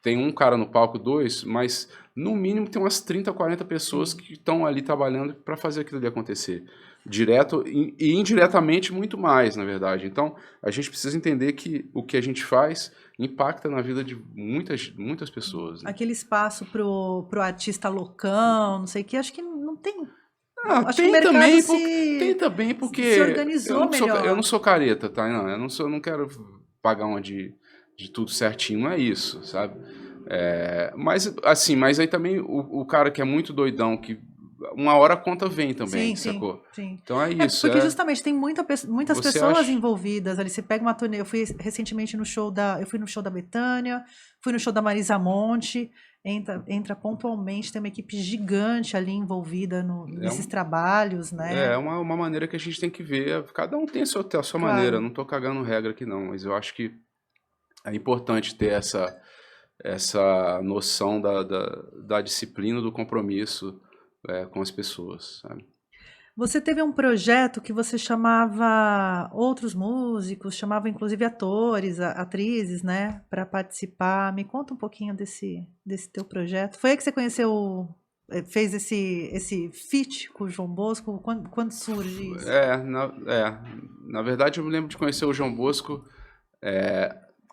tem um cara no palco, dois, mas no mínimo tem umas 30, 40 pessoas que estão ali trabalhando para fazer aquilo ali acontecer. Direto e indiretamente muito mais, na verdade. Então, a gente precisa entender que o que a gente faz impacta na vida de muitas pessoas, né? Aquele espaço pro artista loucão, não sei o que, acho que não tem. Acho que o Tem mercado também, se porque organizou eu não melhor. sou careta, tá? Não, eu não quero pagar uma de tudo certinho, não é isso, sabe? Mas assim, mas aí também o cara que é muito doidão, que uma hora a conta vem também, Sim, sim, sacou? sim. Então é isso, Porque justamente tem muitas você pessoas acha... envolvidas ali. Você pega uma turnê. Eu fui recentemente eu fui no show da Bethânia, fui no show da Marisa Monte. Entra pontualmente, tem uma equipe gigante ali envolvida nesses trabalhos, É né? uma maneira que a gente tem que ver, cada um tem a sua maneira, Claro. não tô cagando regra aqui não, mas eu acho que é importante ter essa noção da disciplina, do compromisso, com as pessoas, sabe? Você teve um projeto que você chamava outros músicos, chamava inclusive atores, atrizes, né, para participar. Me conta um pouquinho desse teu projeto. Foi aí que você conheceu, fez esse feat com o João Bosco? Quando surge isso? Na verdade eu me lembro de conhecer o João Bosco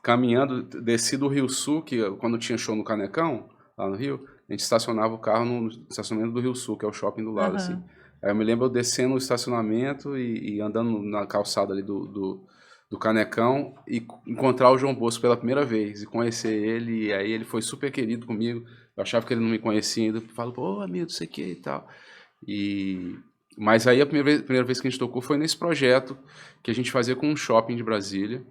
caminhando, desci do Rio Sul, que quando tinha show no Canecão, lá no Rio, a gente estacionava o carro no estacionamento do Rio Sul, que é o shopping do lado, assim. Aí eu me lembro eu descendo o estacionamento e andando na calçada ali do Canecão e encontrar o João Bosco pela primeira vez e conhecer ele, e aí ele foi super querido comigo. Eu achava que ele não me conhecia ainda, falo, pô, amigo, não sei o que e tal. Mas aí a primeira vez que a gente tocou foi nesse projeto que a gente fazia com um shopping de Brasília.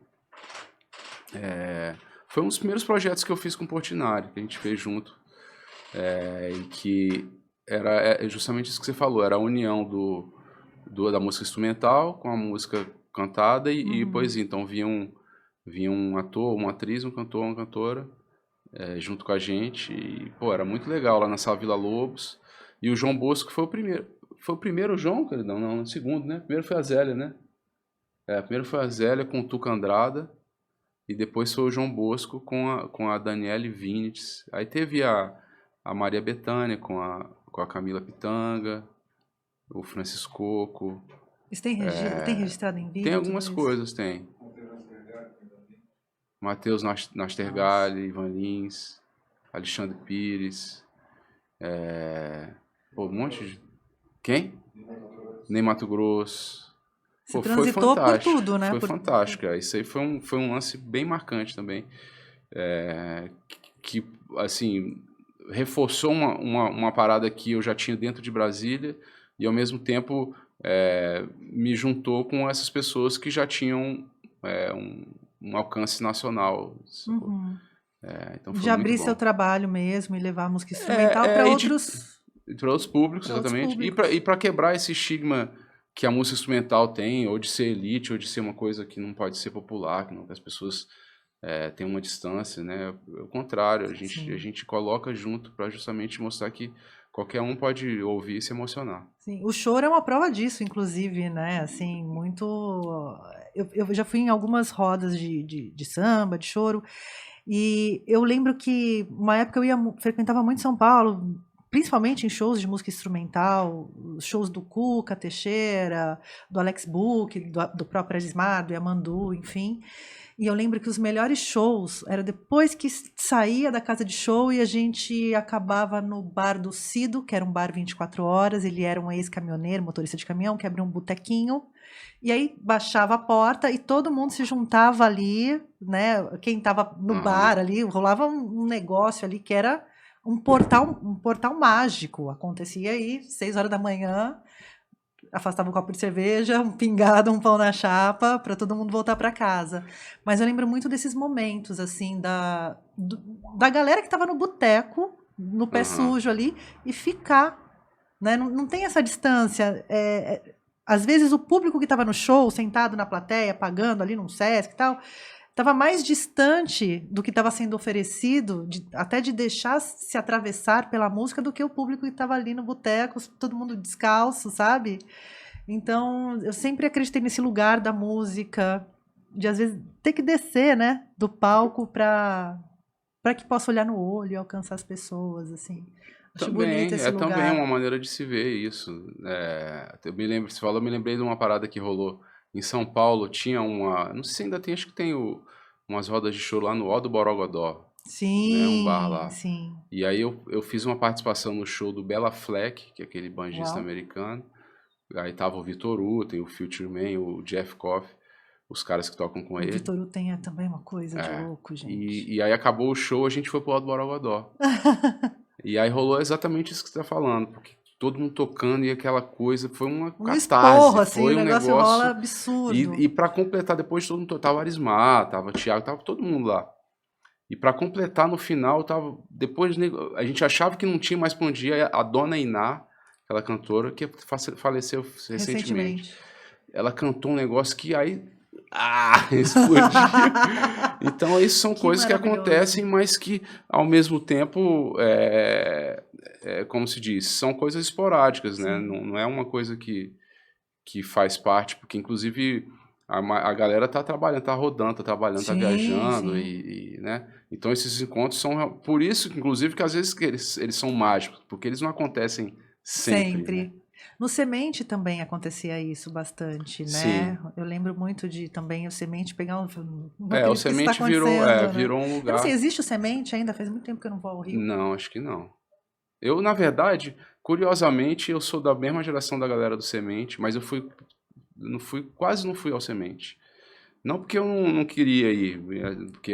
Foi um dos primeiros projetos que eu fiz com o Portinari, que a gente fez junto, e que era justamente isso que você falou, era a união da música instrumental com a música cantada e poesia. Então vinha um ator, uma atriz, um cantor, uma cantora junto com a gente, e pô, era muito legal lá na Sala Vila Lobos. E o João Bosco foi o primeiro. Foi o primeiro João, queridão? Não, o segundo, né? Primeiro foi a Zélia, né? Primeiro foi a Zélia com o Tuca Andrada, e depois foi o João Bosco com a Daniele Vinitz. Aí teve a Maria Bethânia com a Camila Pitanga, o Francis Coco. Isso tem registrado em vídeo? Tem algumas coisas, tem. Matheus Nastergalli, Ivan Lins, Alexandre Pires, um monte de... Quem? Ney Mato Grosso. Você transitou por tudo, né? Foi fantástico. Isso aí foi um lance bem marcante também. Que, assim, reforçou uma parada que eu já tinha dentro de Brasília e, ao mesmo tempo, me juntou com essas pessoas que já tinham um alcance nacional. Então foi de abrir muito bom. Seu trabalho mesmo e levar a música instrumental para outros... Para outros públicos, exatamente. E para quebrar esse estigma que a música instrumental tem, ou de ser elite, ou de ser uma coisa que não pode ser popular, que as pessoas têm uma distância, né? Ao contrário, a gente coloca junto para justamente mostrar que qualquer um pode ouvir e se emocionar. Sim, o choro é uma prova disso, inclusive, né? Assim, muito... Eu já fui em algumas rodas de samba, de choro, e eu lembro que uma época eu frequentava muito São Paulo, principalmente em shows de música instrumental, shows do Cuca Teixeira, do Alex Book, do próprio Arismar, do Yamandu, enfim. E eu lembro que os melhores shows era depois que saía da casa de show e a gente acabava no bar do Cido, que era um bar 24 horas, ele era um ex-caminhoneiro, motorista de caminhão, que abriu um botequinho, e aí baixava a porta e todo mundo se juntava ali, né? Quem estava no bar ali, rolava um negócio ali que era um portal mágico. Acontecia aí, 6 horas da manhã, afastava um copo de cerveja, um pingado, um pão na chapa, para todo mundo voltar para casa. Mas eu lembro muito desses momentos, assim, da galera que estava no boteco, no pé sujo ali, e ficar, né? Não tem essa distância. Às vezes o público que estava no show, sentado na plateia, pagando ali num Sesc e tal, estava mais distante do que estava sendo oferecido, até de deixar se atravessar pela música, do que o público que estava ali no boteco, todo mundo descalço, sabe? Então, eu sempre acreditei nesse lugar da música, de às vezes ter que descer, né, do palco para que possa olhar no olho e alcançar as pessoas, assim. Acho bonito esse lugar. Também uma maneira de se ver isso. Eu me lembrei de uma parada que rolou em São Paulo. Tinha não sei se ainda tem, acho que tem umas rodas de show lá no O do Borogodó. Sim, né, um bar lá. sim. E aí eu fiz uma participação no show do Bela Fleck, que é aquele banjista Uau. americano. Aí tava o Vitor U, tem o Future Man, o Jeff Koff, os caras que tocam com O ele. Vitor U tem também uma coisa de louco, gente. E aí acabou o show, a gente foi pro O do Borogodó. E aí rolou exatamente isso que você tá falando, porque todo mundo tocando e aquela coisa, foi uma catarse, esporro, assim, foi o um negócio rola absurdo. E pra completar, depois todo mundo, tava o Arismar, tava o Thiago, tava todo mundo lá. E pra completar no final, depois a gente achava que não tinha mais pra um dia, a dona Iná, aquela cantora, que faleceu recentemente. Ela cantou um negócio que aí explodiu. Então, isso são coisas que acontecem, mas que, ao mesmo tempo, como se diz, são coisas esporádicas, né? Sim. Não é uma coisa que faz parte, porque inclusive a galera tá trabalhando, tá rodando, tá trabalhando, tá Sim, viajando, sim. né? Então esses encontros são, por isso, inclusive, que às vezes que eles são mágicos, porque eles não acontecem sempre, né? Sempre. No Semente também acontecia isso bastante, né? Sim. Eu lembro muito de também o Semente pegar um. Não O acredito que isso está Semente virou, acontecendo, né? virou um Eu não sei, lugar. existe o Semente ainda? Faz muito tempo que eu não vou ao Rio. Não, acho que não. Eu, na verdade, curiosamente, eu sou da mesma geração da galera do Semente, mas eu quase não fui ao Semente. Não porque eu não queria ir, porque,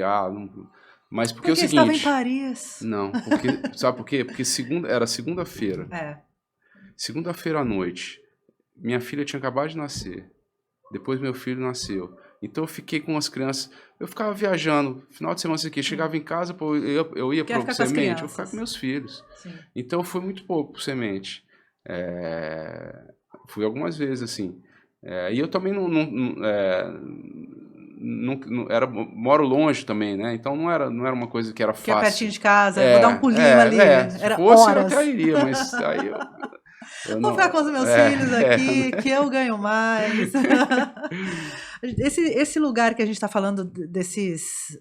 mas porque é o Porque estava em seguinte, Paris. não, porque, sabe por quê? Porque era segunda-feira, É. segunda-feira à noite, minha filha tinha acabado de nascer, depois meu filho nasceu, então eu fiquei com as crianças, eu ficava viajando, final de semana aqui, chegava em casa, pô, eu ia Quer pro ficar com as Semente, eu vou ficar crianças. com meus filhos, Sim. então eu fui muito pouco pro Semente, fui algumas vezes, assim, e eu também moro longe também, né? Então não era uma coisa que era Que é pertinho fácil. de casa, vou dar um pulinho ali. Se Era fosse eu até horas. iria, mas aí eu Vou não. ficar com os meus filhos aqui, que eu ganho mais. Esse lugar que a gente está falando desses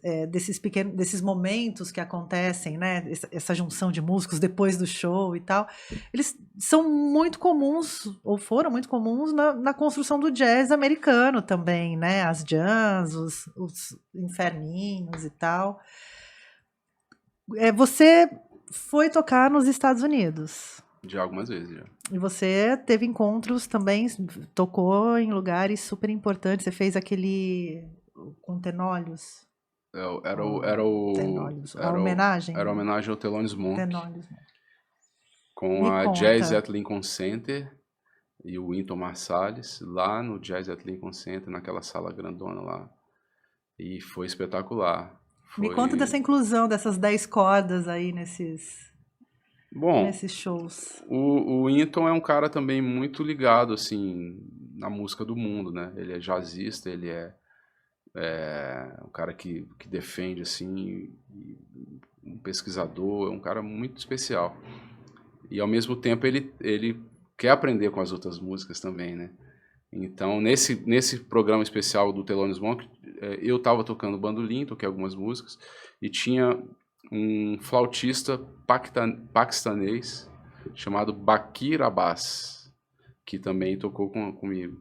pequenos, desses momentos que acontecem, né? Essa junção de músicos depois do show e tal, eles são muito comuns, ou foram muito comuns, na construção do jazz americano também, né? As jams, os inferninhos e tal. Você foi tocar nos Estados Unidos. Já algumas vezes, já. E você teve encontros também, tocou em lugares super importantes. Você fez aquele com Tenólios? Tenólios. A homenagem? Era a homenagem ao Thelonious Monk. Tenólios. Com Me a conta. Jazz at Lincoln Center e o Wynton Marsalis, lá no Jazz at Lincoln Center, naquela sala grandona lá. E foi espetacular. Me conta dessa inclusão dessas 10 cordas aí nesses shows. O Wynton é um cara também muito ligado, assim, na música do mundo, né? Ele é jazzista, ele é um cara que defende, assim, um pesquisador, é um cara muito especial. E, ao mesmo tempo, ele quer aprender com as outras músicas também, né? Então, nesse programa especial do Thelonious Monk, eu estava tocando bandolim, toquei algumas músicas, e tinha um flautista paquistanês chamado Bakir Abbas, que também tocou comigo,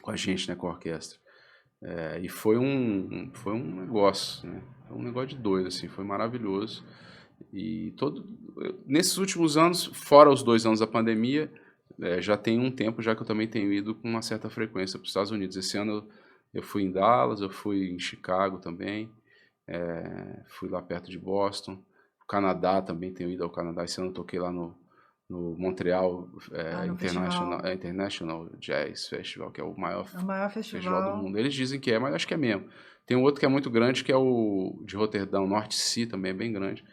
com a gente, né, com a orquestra. E foi um negócio, né? Foi um negócio de doido, assim, foi maravilhoso. E nesses últimos anos, fora os 2 anos da pandemia, já tem um tempo já que eu também tenho ido com uma certa frequência para os Estados Unidos. Esse ano eu fui em Dallas, eu fui em Chicago também, fui lá perto de Boston. O Canadá também, tenho ido ao Canadá. Esse ano eu toquei lá no Montreal International Jazz Festival, que é o maior festival do mundo. Eles dizem que mas acho que é mesmo. Tem um outro que é muito grande, que é o de Roterdão, North Sea, também é bem grande.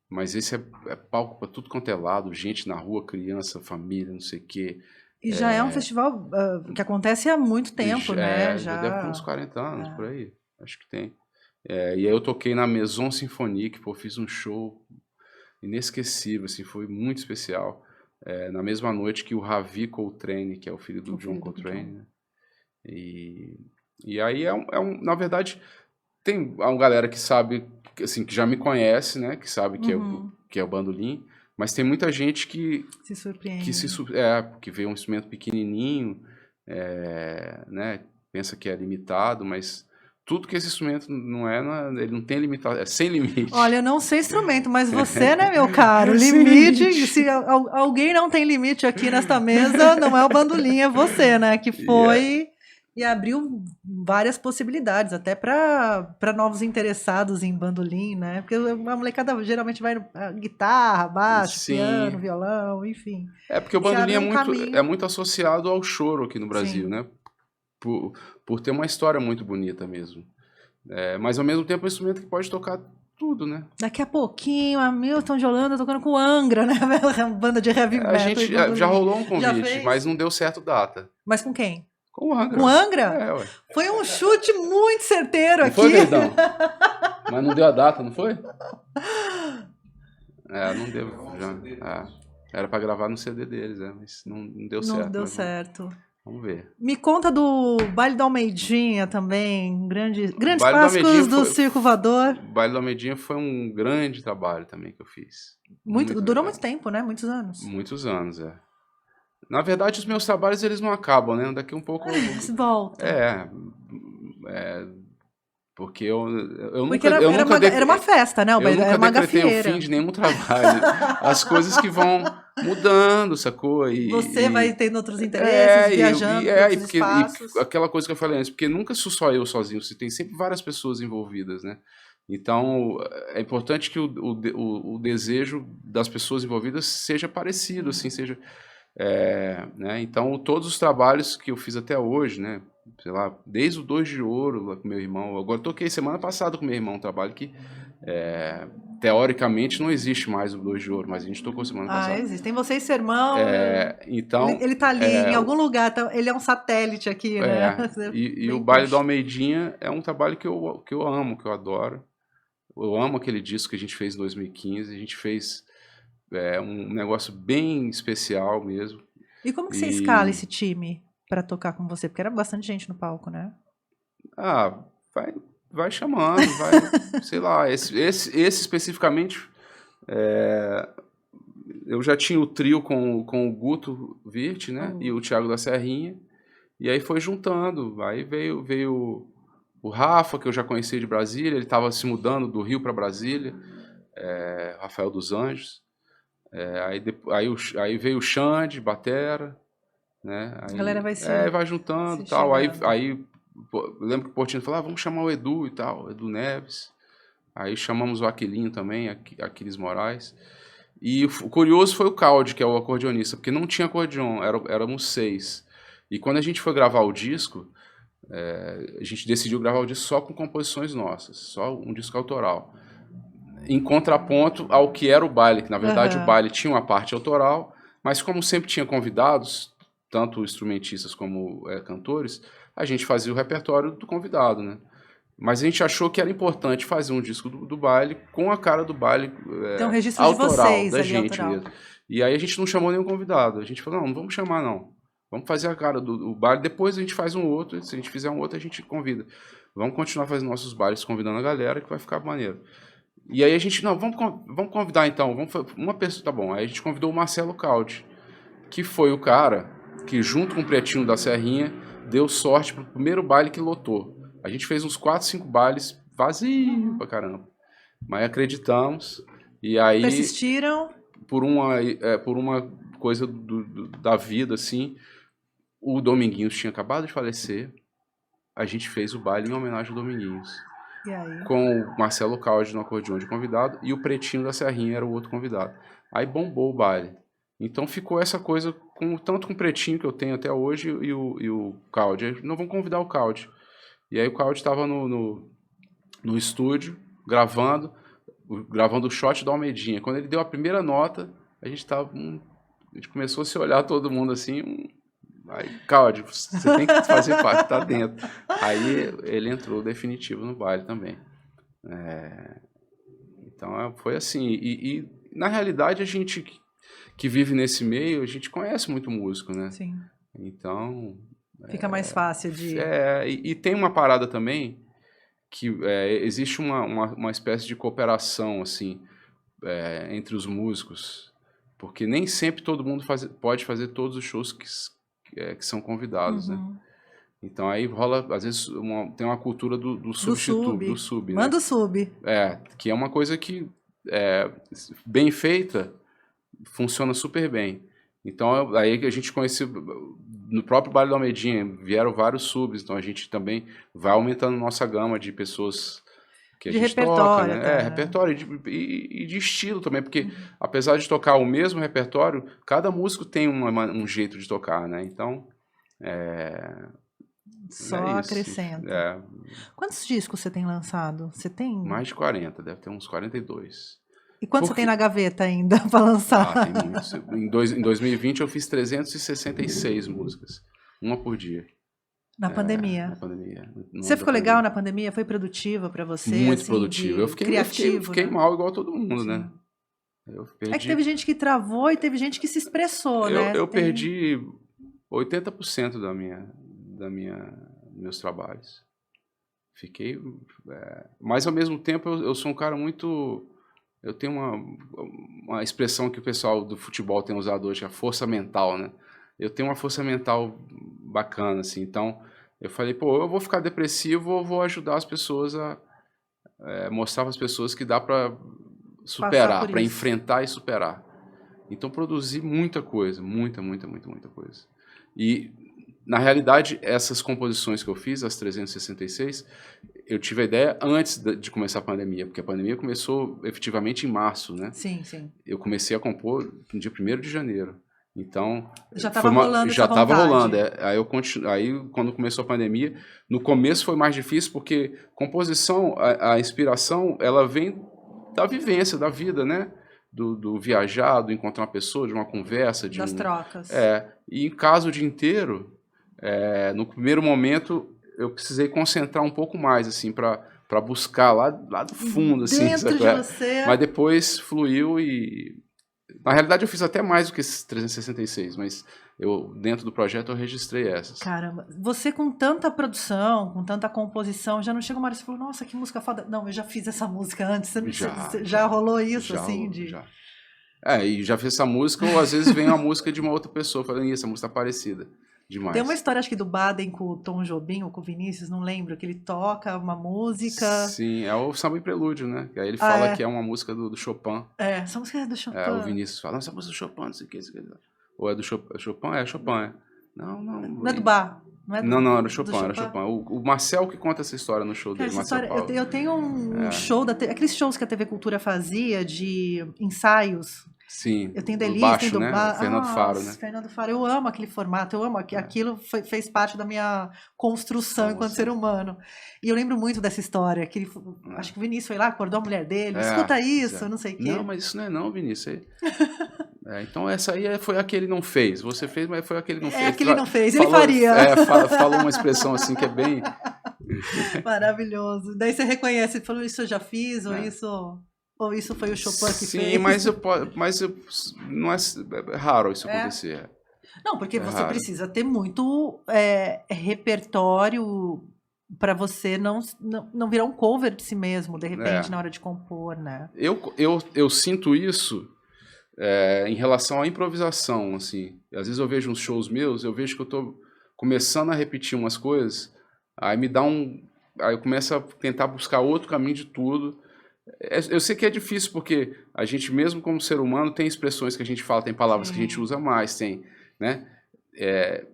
Mas esse é palco para tudo quanto é lado, gente na rua, criança, família, não sei o quê. E já é um festival que acontece há muito tempo, né? Já deve ter uns 40 anos, por aí. Acho que tem. E aí eu toquei na Maison Symphonique, pô, fiz um show inesquecível, assim, foi muito especial. Na mesma noite que o Ravi Coltrane, que é o filho do John Coltrane, né? E aí na verdade, tem uma galera que sabe, assim, que já me conhece, né? Que sabe que é o bandolim, mas tem muita gente que se surpreende. Que vê um instrumento pequenininho, né? Pensa que é limitado, mas tudo que esse instrumento ele não tem limitação, é sem limite. Olha, eu não sei instrumento, mas você, né, meu caro? Limite, se alguém não tem limite aqui nesta mesa, não é o bandolim, é você, né? Que foi e abriu várias possibilidades, até para novos interessados em bandolim, né? Porque a molecada geralmente vai guitarra, baixo, piano, violão, enfim. Porque o bandolim é muito associado ao choro aqui no Brasil, né? Por ter uma história muito bonita mesmo. Mas, ao mesmo tempo, é um instrumento que pode tocar tudo, né? Daqui a pouquinho, a Milton de Holanda tocando com o Angra, né? Banda de heavy metal. A gente já rolou um convite, mas não deu certo data. Mas com quem? Com o Angra. Com o Angra? Ué. Foi um chute muito certeiro aqui. Não foi, Verdão? Mas não deu a data, não foi? Não deu, era pra gravar no CD deles, mas não deu Não certo. deu Mas certo. vamos ver. Me conta do Baile da Almeidinha também, grandes Baile do clássicos Almeidinha do Circo Voador. O Baile da Almeidinha foi um grande trabalho também que eu fiz. Muito Durou legal. muito tempo, né? Muitos anos. Muitos anos, Na verdade, os meus trabalhos, eles não acabam, né? Daqui um pouco... Volta. Porque eu Porque nunca... era uma festa, né? Eu nunca Era uma decretei o gafieira. fim de nenhum trabalho. As coisas que vão mudando, sacou? Você vai tendo outros interesses, viajando para outros espaços. Aquela coisa que eu falei antes, porque nunca sou só eu sozinho, você tem sempre várias pessoas envolvidas, né? Então, é importante que o desejo das pessoas envolvidas seja parecido, assim, seja... né? Então, todos os trabalhos que eu fiz até hoje, né? Sei lá, desde o 2 de Ouro, lá com meu irmão. Agora, toquei semana passada com meu irmão, um trabalho que, teoricamente, não existe mais o 2 de Ouro, mas a gente tocou semana passada. Existe. Tem você e seu irmão. Então, ele tá ali, em algum lugar, ele é um satélite aqui, né? E o Baile da Almeidinha é um trabalho que eu amo, que eu adoro. Eu amo aquele disco que a gente fez em 2015, a gente fez um negócio bem especial mesmo. E como que você escala esse time para tocar com você? Porque era bastante gente no palco, né? Vai chamando, vai, sei lá, esse especificamente, eu já tinha o trio com o Guto Virt, né, e o Thiago da Serrinha, e aí foi juntando, aí veio o Rafa, que eu já conhecia de Brasília, ele estava se mudando do Rio para Brasília, Rafael dos Anjos, aí veio o Xande, batera, né, aí, a galera vai vai juntando e tal, aí eu lembro que o Portinho falou, vamos chamar o Edu e tal, Edu Neves, aí chamamos o Aquilinho também, Aquiles Moraes, e o curioso foi o Caldi, que é o acordeonista, porque não tinha acordeon, éramos 6, e quando a gente foi gravar o disco, a gente decidiu gravar o disco só com composições nossas, só um disco autoral, em contraponto ao que era o baile, que na verdade o baile tinha uma parte autoral, mas como sempre tinha convidados, tanto instrumentistas como cantores, a gente fazia o repertório do convidado, né? Mas a gente achou que era importante fazer um disco do baile com a cara do baile então, registro autoral, de vocês, da gente autoral. mesmo. E aí a gente não chamou nenhum convidado. A gente falou, não vamos chamar não. Vamos fazer a cara do baile, depois a gente faz um outro, se a gente fizer um outro a gente convida. Vamos continuar fazendo nossos bailes, convidando a galera, que vai ficar maneiro. E aí a gente, não, vamos convidar então, uma pessoa, tá bom. Aí a gente convidou o Marcelo Caldi, que foi o cara que junto com o Pretinho da Serrinha deu sorte pro primeiro baile que lotou. A gente fez uns 4, 5 bailes vazio pra caramba. Mas acreditamos. E aí... Persistiram? Por uma coisa da vida, assim, o Dominguinhos tinha acabado de falecer. A gente fez o baile em homenagem ao Dominguinhos. E aí? Com o Marcelo Caldi no acordeão de convidado e o Pretinho da Serrinha era o outro convidado. Aí bombou o baile. Então ficou essa coisa, tanto com o Pretinho que eu tenho até hoje e o Caldi. Aí, não vamos convidar o Caldi. E aí o Caldi estava no estúdio, gravando o shot da Almeidinha. Quando ele deu a primeira nota, a gente começou a se olhar todo mundo assim. Aí, Caldi, você tem que fazer parte, tá dentro. Aí ele entrou definitivo no baile também. Então foi assim. E na realidade a gente que vive nesse meio, a gente conhece muito músico, né? Sim. Então... Fica mais fácil de... E tem uma parada também que existe uma espécie de cooperação, assim, entre os músicos, porque nem sempre todo mundo pode fazer todos os shows que são convidados, né? Então aí rola, às vezes, tem uma cultura do substituto, do sub, Manda né? o sub. Que é uma coisa que, bem feita, funciona super bem. Então, aí que a gente conheceu, no próprio Baile da Almeidinha, vieram vários subs, então a gente também vai aumentando nossa gama de pessoas que a gente toca, né? Repertório e de estilo também, porque apesar de tocar o mesmo repertório, cada músico tem um jeito de tocar, né? Então, só acrescenta. Quantos discos você tem lançado? Você tem... Mais de 40, deve ter uns 42. E quanto você tem na gaveta ainda para lançar? Tem muitos. Em 2020 eu fiz 366 músicas. Uma por dia. Na pandemia. Na pandemia. Você ficou legal na pandemia? Foi produtiva para você? Muito assim, produtivo. Eu fiquei mal igual todo mundo, né? Eu É que perdi, teve gente que travou e teve gente que se expressou, né? eu Tem... perdi 80% dos meus trabalhos. Fiquei, mas ao mesmo tempo eu sou um cara muito, eu tenho uma expressão que o pessoal do futebol tem usado hoje, a força mental, né? Eu tenho uma força mental bacana, assim, então eu falei, pô, eu vou ficar depressivo ou vou ajudar as pessoas mostrar para as pessoas que dá para Passar superar, por para isso. enfrentar e superar. Então produzi muita coisa, muita coisa. E na realidade essas composições que eu fiz, as 366, eu tive a ideia antes de começar a pandemia, porque a pandemia começou efetivamente em março, né? Sim, sim. Eu comecei a compor no dia 1º de janeiro. Então, Já estava rolando já essa estava rolando. vontade. Aí, quando começou a pandemia, no começo foi mais difícil, porque composição, a inspiração, ela vem da vivência, da vida, né? Do viajar, do encontrar uma pessoa, de uma conversa, Das trocas. E em casa o dia inteiro, no primeiro momento, eu precisei concentrar um pouco mais, assim, para buscar lá do fundo, assim, Dentro sabe? de você. Mas depois fluiu e na realidade eu fiz até mais do que esses 366, mas dentro do projeto eu registrei essas. Caramba, você com tanta produção, com tanta composição, já não chega uma hora e você falou, nossa, que música foda. Não, eu já fiz essa música antes. Já rolou isso, assim, de... Já. E já fiz essa música, ou às vezes vem uma música de uma outra pessoa falando, essa música tá parecida demais. Tem uma história, acho que do Baden com o Tom Jobim ou com o Vinícius, não lembro, que ele toca uma música... Sim, é o Samba em Prelúdio, né? Aí ele fala que é uma música do Chopin. Essa música é do Chopin. O Vinícius fala, essa música é do Chopin, não sei o que. Ou é do Chopin? É Chopin, Não. Não é do Bar. Não, era o Chopin, era o Chopin. O Marcel que conta essa história no show dele, Marcel Paulo. Eu tenho um show, aqueles shows que a TV Cultura fazia de ensaios. Sim, Eu tenho Delícia, baixo, tem do né? Fernando Faro, né? Fernando Faro, eu amo aquele formato, eu amo aquilo, fez parte da minha construção enquanto ser humano. E eu lembro muito dessa história, que acho que o Vinícius foi lá, acordou a mulher dele, escuta isso, não sei o quê. Não, mas isso não é não, Vinícius. Então essa aí foi a que ele não fez. Você fez, mas foi a que ele não fez. É, que ele não fez, ele faria. Falou uma expressão assim que é bem... Maravilhoso. Daí você reconhece, falou, isso eu já fiz, ou isso foi o Chopin que fez? Sim, mas não é raro isso acontecer. Não, porque você precisa ter muito repertório para você não virar um cover de si mesmo, de repente, na hora de compor, né? Eu sinto isso em relação à improvisação, assim. Às vezes eu vejo uns shows meus, eu vejo que eu tô começando a repetir umas coisas, aí me dá aí eu começo a tentar buscar outro caminho de tudo. Eu sei que é difícil, porque a gente mesmo como ser humano tem expressões que a gente fala, tem palavras que a gente usa mais, né?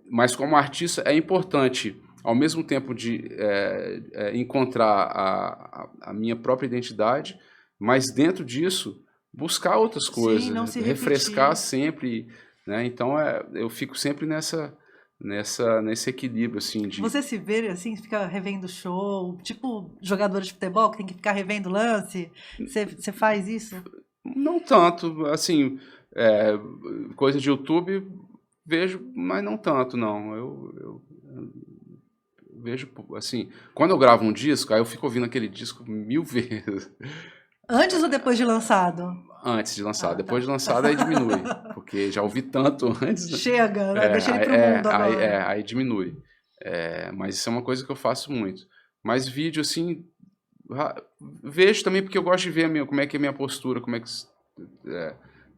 Mas como artista é importante, ao mesmo tempo de encontrar a minha própria identidade, mas dentro disso buscar outras coisas, não se refrescar repetir. sempre, né? Então eu fico sempre nesse equilíbrio, assim, de... Você se vê, assim, fica revendo show, tipo jogador de futebol que tem que ficar revendo lance? Você faz isso? Não tanto, assim, coisa de YouTube vejo, mas não tanto, não. Eu vejo, assim, quando eu gravo um disco, aí eu fico ouvindo aquele disco 1000 vezes. Antes ou depois de lançado? Antes de lançar. Depois de lançado, aí diminui. Porque já ouvi tanto antes. Chega, né? Deixa ele pro mundo agora. Aí diminui. Mas isso é uma coisa que eu faço muito. Mas vídeo, assim, vejo também porque eu gosto de ver como é que é a minha postura, como é que...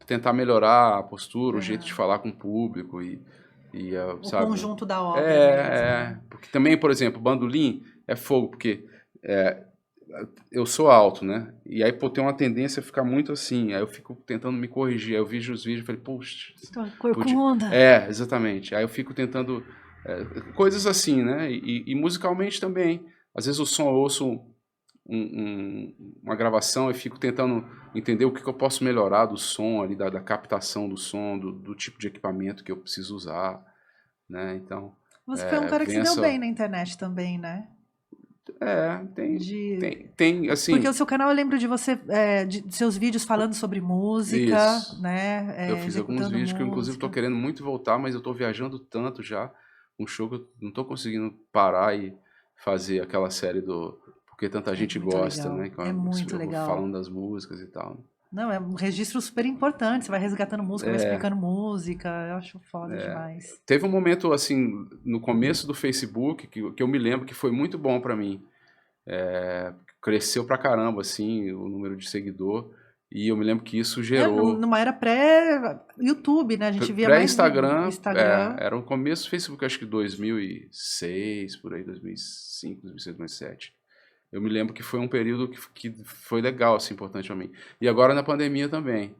tentar melhorar a postura, o jeito de falar com o público o sabe? conjunto da obra mesmo. Porque também, por exemplo, bandolim é fogo, porque eu sou alto, né? E aí, tem uma tendência a ficar muito assim. Aí eu fico tentando me corrigir. Aí eu vejo os vídeos e falei, puxa... Corcunda. Exatamente. Aí eu fico tentando... coisas assim, né? E musicalmente também. Às vezes eu ouço uma gravação e fico tentando entender o que eu posso melhorar do som ali, da captação do som, do tipo de equipamento que eu preciso usar, né? Então... Você foi um cara que se deu bem na internet também, né? Tem, assim... Porque o seu canal, eu lembro de você, de seus vídeos falando sobre música, isso. né? Eu fiz alguns vídeos que eu, inclusive, estou querendo muito voltar, mas eu estou viajando tanto já, um show que eu não estou conseguindo parar e fazer aquela série Porque Tanta Gente Gosta, legal. né? É muito legal. Falando das músicas e tal. Não, é um registro super importante. Você vai resgatando música, vai explicando música. Eu acho foda demais. Teve um momento, assim, no começo do Facebook, que eu me lembro que foi muito bom pra mim. Cresceu pra caramba, assim, o número de seguidor. E eu me lembro que isso gerou... Numa era pré-YouTube, né? A gente via mais no Pré-Instagram, Instagram. era o começo do Facebook, acho que 2006, por aí, 2005, 2006, 2007. Eu me lembro que foi um período que foi legal, assim, importante pra mim. E agora na pandemia também.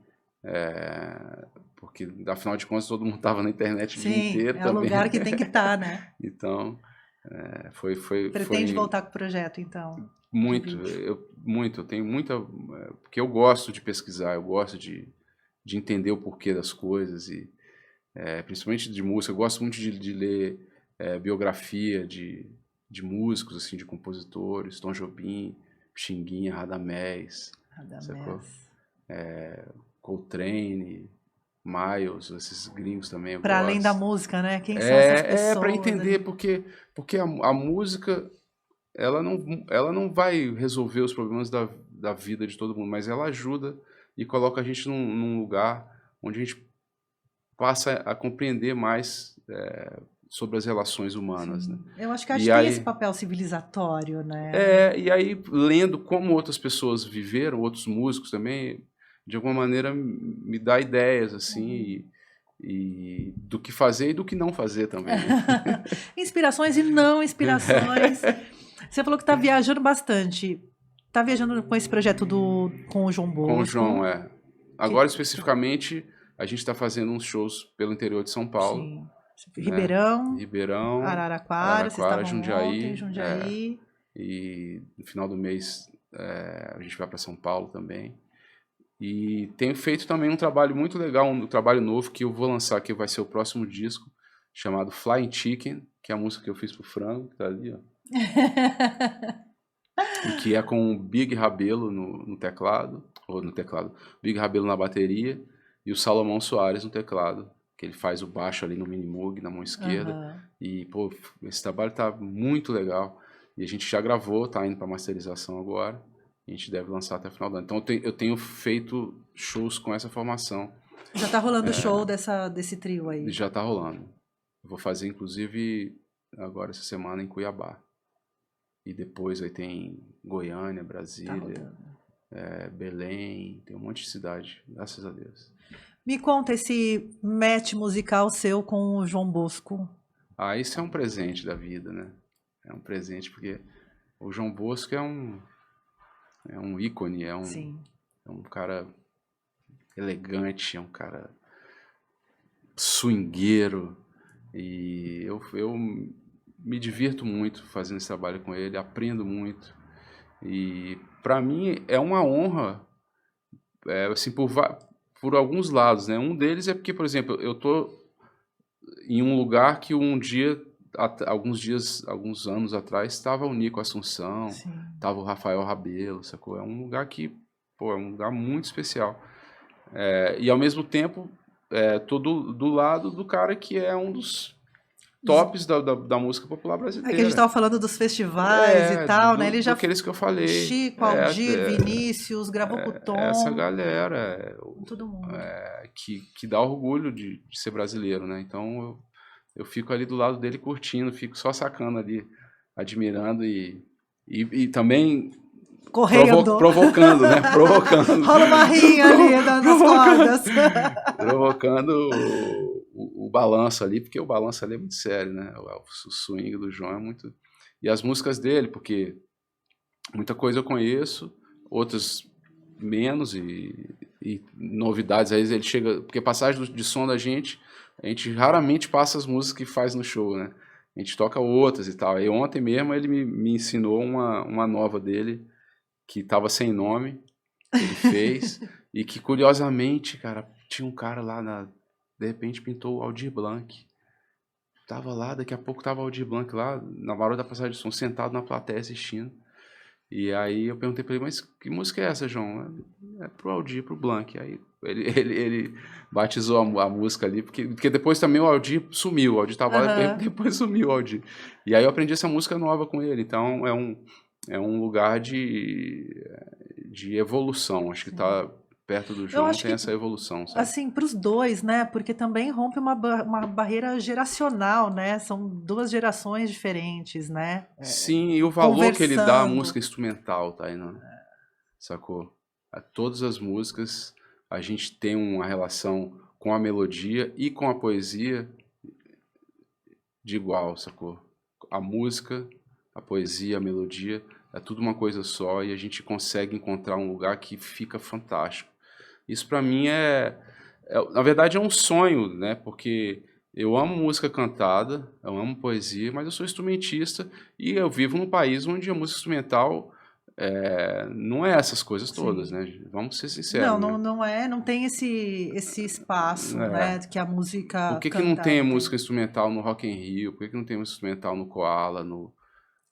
Porque, afinal de contas, todo mundo estava na internet o dia Sim, inteiro é o também. lugar que tem que estar, né? Então, Pretende voltar com o projeto, então? muito. Eu tenho muita... Porque eu gosto de pesquisar, eu gosto de entender o porquê das coisas, e principalmente de música. Eu gosto muito de ler biografia de músicos, assim, de compositores, Tom Jobim, Pixinguinha, Radamés, sacou? Coltrane, Miles, esses gringos também eu Para além gosto. da música, né? Quem são essas pessoas? Para entender, ali? porque a música, ela não vai resolver os problemas da vida de todo mundo, mas ela ajuda e coloca a gente num lugar onde a gente passa a compreender mais sobre as relações humanas, né? Eu acho que a arte tem esse papel civilizatório, né? E aí, lendo como outras pessoas viveram, outros músicos também, de alguma maneira me dá ideias, assim, e do que fazer e do que não fazer também. Inspirações e não inspirações. Você falou que está viajando bastante. Está viajando com esse projeto com o João Bosco. Com o João, Agora, especificamente, a gente está fazendo uns shows pelo interior de São Paulo. Sim. Né? Ribeirão, Araraquara, vocês estavam Jundiaí. Ontem, Jundiaí. E no final do mês a gente vai para São Paulo também. E tenho feito também um trabalho muito legal, um trabalho novo que eu vou lançar, que vai ser o próximo disco, chamado Flying Chicken, que é a música que eu fiz pro Frango, que tá ali, ó. E que é com o Big Rabelo no teclado, Big Rabelo na bateria e o Salomão Soares no teclado, que ele faz o baixo ali no Minimoog, na mão esquerda. E, pô, esse trabalho tá muito legal. E a gente já gravou, tá indo pra masterização agora. A gente deve lançar até o final do ano. Então eu tenho feito shows com essa formação. Já tá rolando o show desse trio aí? Já tá rolando. Eu vou fazer, inclusive, agora essa semana em Cuiabá. E depois aí tem Goiânia, Brasília, Belém, tem um monte de cidade, graças a Deus. Me conta esse match musical seu com o João Bosco. Isso é um presente da vida, né? É um presente porque o João Bosco é um ícone, é um cara elegante, é um cara swingueiro, e eu me divirto muito fazendo esse trabalho com ele, aprendo muito, e para mim é uma honra, assim, por alguns lados, né? Um deles é porque, por exemplo, eu tô em um lugar que um dia, alguns anos atrás, estava o Nico Assunção, estava o Rafael Rabelo, sacou? É um lugar que, pô, é um lugar muito especial. E ao mesmo tempo, tô do lado do cara que é um dos tops da música popular brasileira. Que a gente estava falando dos festivais e tal, né? Ele já aqueles que eu falei. Chico, Aldir, Vinícius, gravou com o Tom. Essa galera todo mundo. Que dá orgulho de ser brasileiro, né? Então eu fico ali do lado dele curtindo, fico só sacando ali, admirando e também provocando, né? Provocando. Rola uma rinha ali nas cordas. Provocando o balanço ali, porque o balanço ali é muito sério, né? O swing do João é muito... E as músicas dele, porque muita coisa eu conheço, outras menos, e novidades, aí ele chega... Porque passagem de som da gente, a gente raramente passa as músicas que faz no show, né? A gente toca outras e tal. E ontem mesmo ele me ensinou uma nova dele, que estava sem nome, que ele fez, e que curiosamente, cara, tinha um cara lá, de repente pintou o Aldir Blanc. Tava lá, daqui a pouco tava o Aldir Blanc lá, na hora da passagem de som, sentado na plateia assistindo. E aí eu perguntei pra ele, mas que música é essa, João? É pro Aldir, pro Blanc. Aí ele batizou a música ali, porque depois também o Aldir sumiu, o Aldir tava lá, depois sumiu o Aldir. E aí eu aprendi essa música nova com ele, então é um lugar de evolução, acho que tá perto do Eu João, acho tem que, essa evolução, sabe? assim, para os dois, né? Porque também rompe uma barreira geracional, né? São duas gerações diferentes, né? Sim, e o valor que ele dá à Conversando. música instrumental, tá aí, não? Sacou? A todas as músicas, a gente tem uma relação com a melodia e com a poesia de igual, sacou? A música, a poesia, a melodia, é tudo uma coisa só e a gente consegue encontrar um lugar que fica fantástico. Isso pra mim na verdade é um sonho, né? Porque eu amo música cantada, eu amo poesia, mas eu sou instrumentista e eu vivo num país onde a música instrumental não é essas coisas todas, Sim. né? Vamos ser Não, sinceros, não, né? não é, não tem esse espaço, É. né, que a Por música que que não tem cantada música tem instrumental no Rock in Rio? Por que que não tem música instrumental no Koala,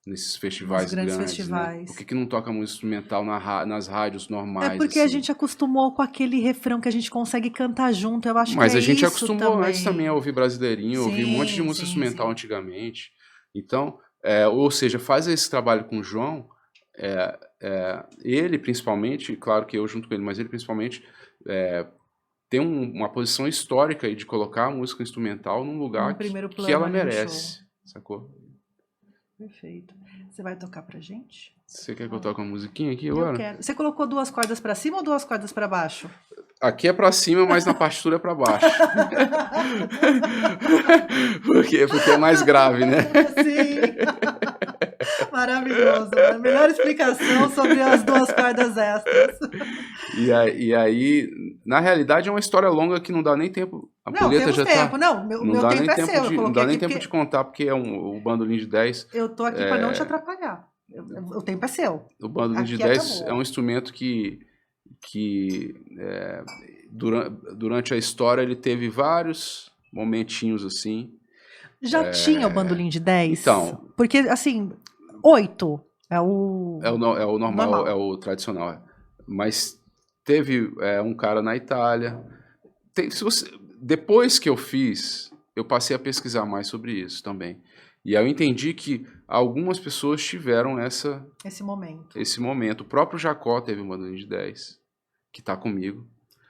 nesses nos festivais grandes grandes, né? Por festivais. que que não toca música instrumental nas rádios É normais, porque a assim? gente acostumou com aquele refrão que a gente consegue cantar junto. Eu acho que Mas é a gente isso acostumou antes também a também. ouvir brasileirinho, ouvir um monte de Sim, música sim, instrumental sim. antigamente. Então, ou seja, faz esse trabalho com o João, ele principalmente, claro que eu junto com ele, mas ele principalmente tem uma posição histórica aí de colocar a música instrumental num Num lugar primeiro que plano ela ali no show. merece, sacou? Perfeito. Você vai tocar pra gente? Você quer que eu Ó, toque uma musiquinha aqui eu agora? quero. Você colocou 2 cordas pra cima ou 2 cordas pra baixo? Aqui é pra cima, mas na partitura é pra baixo. Por quê? Porque é mais grave, né? Sim. Maravilhoso. A melhor explicação sobre as 2 cordas extras. E aí, na realidade, é uma história longa que não dá nem tempo. A Não, boleta temos já tempo. tá. Não, o Não meu dá nem tempo é tempo seu. Eu de, não coloquei dá nem aqui tempo de porque contar, porque o bandolim de 10. eu tô aqui pra não te atrapalhar. O tempo é seu. O bandolim de Aqui 10 é um acabou. instrumento que durante a história ele teve vários momentinhos assim. Já tinha o bandolim de 10? Então, Porque, assim, 8 é o é o normal, é normal. o tradicional. Mas teve um cara na Itália. Depois que eu fiz, eu passei a pesquisar mais sobre isso também. E aí eu entendi que algumas pessoas tiveram Esse momento. esse momento. O próprio Jacó teve um bandolim de 10, que está comigo.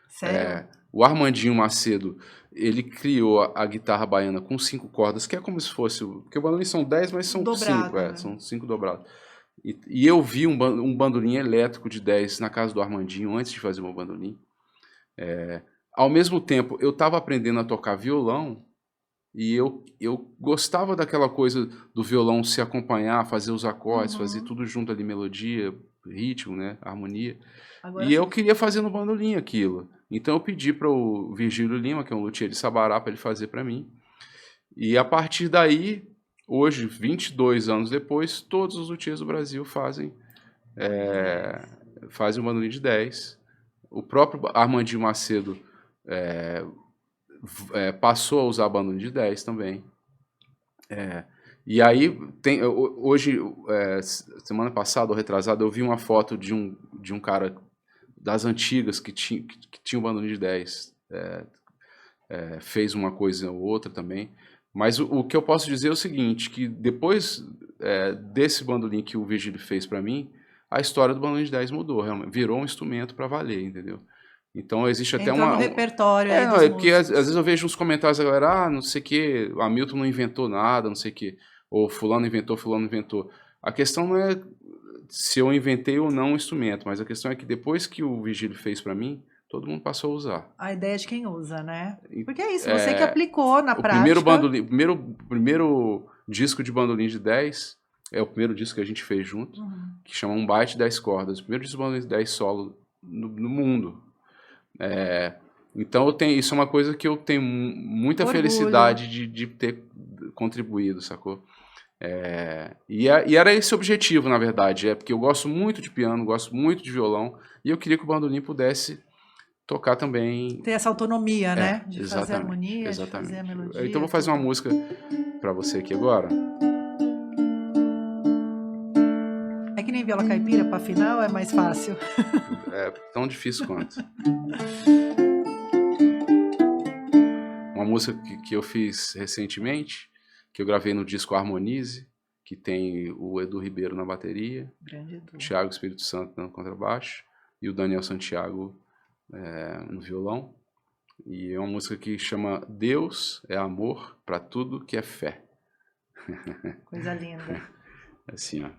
Sério? O Armandinho Macedo, ele criou a guitarra baiana com 5 cordas, que é como se fosse. Porque o bandolim são 10, mas são 5, Dobrada, né? são 5 dobrados. E eu vi um bandolim elétrico de 10 na casa do Armandinho antes de fazer o meu bandolim. Ao mesmo tempo, eu estava aprendendo a tocar violão e eu gostava daquela coisa do violão se acompanhar, fazer os acordes, fazer Uhum. tudo junto ali, melodia, ritmo, né, harmonia. Agora E você eu queria fazer no bandolim aquilo. Então eu pedi para o Virgílio Lima, que é um luthier de Sabará, para ele fazer para mim. E a partir daí, hoje, 22 anos depois, todos os luthiers do Brasil fazem de 10. o bandolim de 10. O próprio Armandinho Macedo passou a usar bandolim de 10 também. E aí, hoje, semana passada ou retrasada, eu vi uma foto de um cara das antigas que tinha um bandolim de 10. Fez uma coisa ou outra também. Mas o que eu posso dizer é o seguinte, que depois desse bandolim que o Virgílio fez para mim, a história do bandolim de 10 mudou, realmente, virou um instrumento para valer, entendeu? Então existe até Entrou no repertório aí não, dos é porque às músicos. vezes eu vejo uns comentários da galera, não sei o que, o Hamilton não inventou nada, não sei o que, ou fulano inventou. A questão não é se eu inventei ou não um instrumento, mas a questão é que depois que o Virgílio fez para mim, todo mundo passou a usar. A ideia de quem usa, né? Porque é isso, você que É, aplicou na o primeiro prática. bandolim, primeiro disco de bandolim de 10 é o primeiro disco que a gente fez junto, que chama Um Byte 10 Cordas. O primeiro disco de bandolim de 10 solo no mundo. Então isso é uma coisa que eu tenho muita Orgulho. felicidade de ter contribuído, sacou? E era esse o objetivo, na verdade, porque eu gosto muito de piano, gosto muito de violão, e eu queria que o bandolim pudesse tocar também. Ter essa autonomia, né? De fazer Exatamente, harmonia, de exatamente. fazer a melodia. Então eu vou fazer uma música pra você aqui agora. É que nem viola caipira, pra final é mais fácil. É tão difícil quanto. Uma música que eu fiz recentemente, que eu gravei no disco Harmonize, que tem o Edu Ribeiro na bateria, Grande Edu. o Thiago Espírito Santo no contrabaixo e o Daniel Santiago no violão. E é uma música que chama Deus é amor para tudo que é fé. Coisa linda. Assim, ó.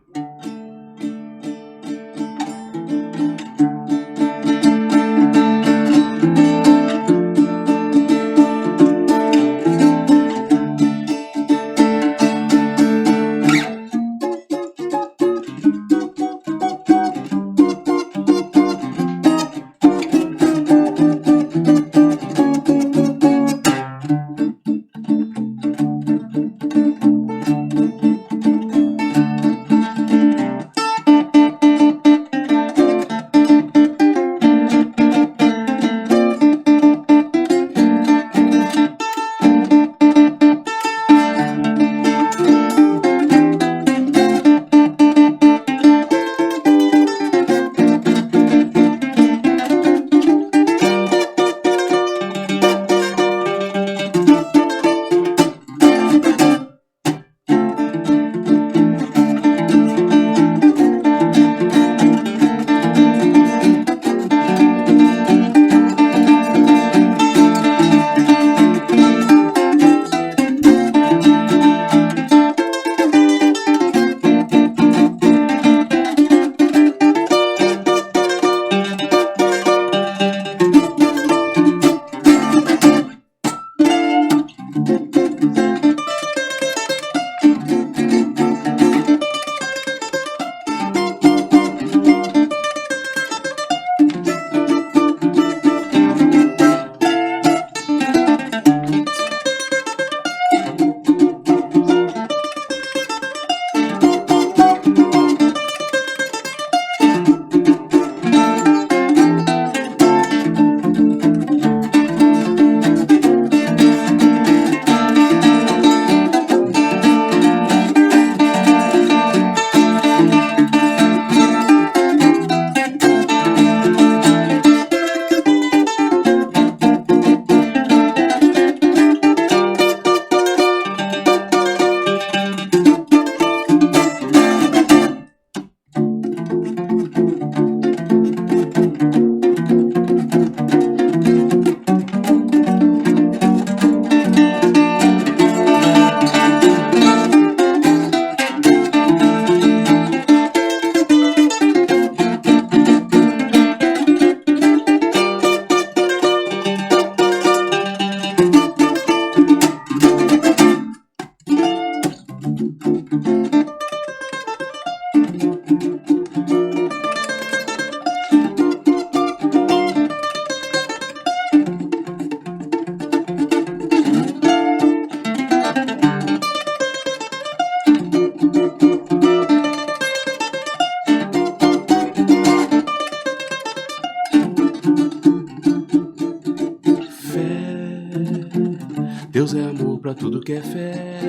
Deus é amor pra tudo que é fé.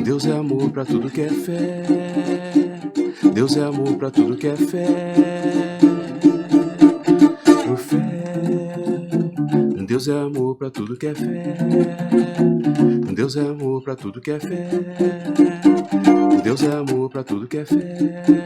Deus é amor pra tudo que é fé. Deus é amor pra tudo que é fé. Por fé. Deus é amor pra tudo que é fé. Deus é amor pra tudo que é fé. Deus é amor pra tudo que é fé.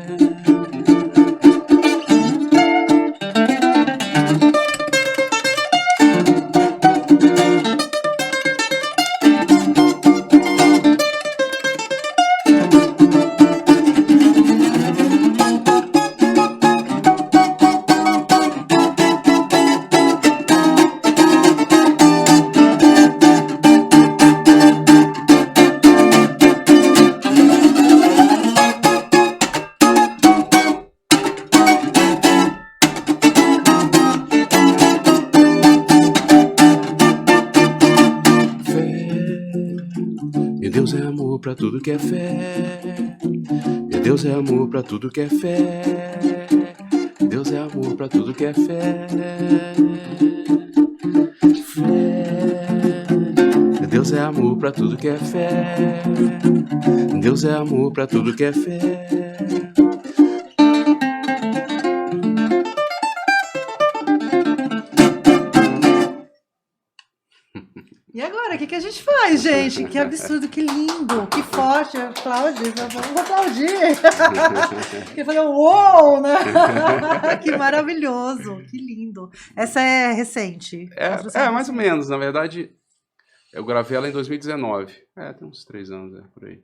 E Deus é amor pra tudo que é fé. E Deus é amor pra tudo que é fé. Deus é amor pra tudo que é fé. Fé. Deus é amor pra tudo que é fé. Deus é amor pra tudo que é fé. E agora, o que que a gente faz, gente? Que absurdo, que lindo, que forte. Aplaude, vamos aplaudir. Que fazer um uou, né? Que maravilhoso, que lindo. Essa é recente? Mais ou menos. Na verdade, eu gravei ela em 2019. Tem uns 3 anos, por aí.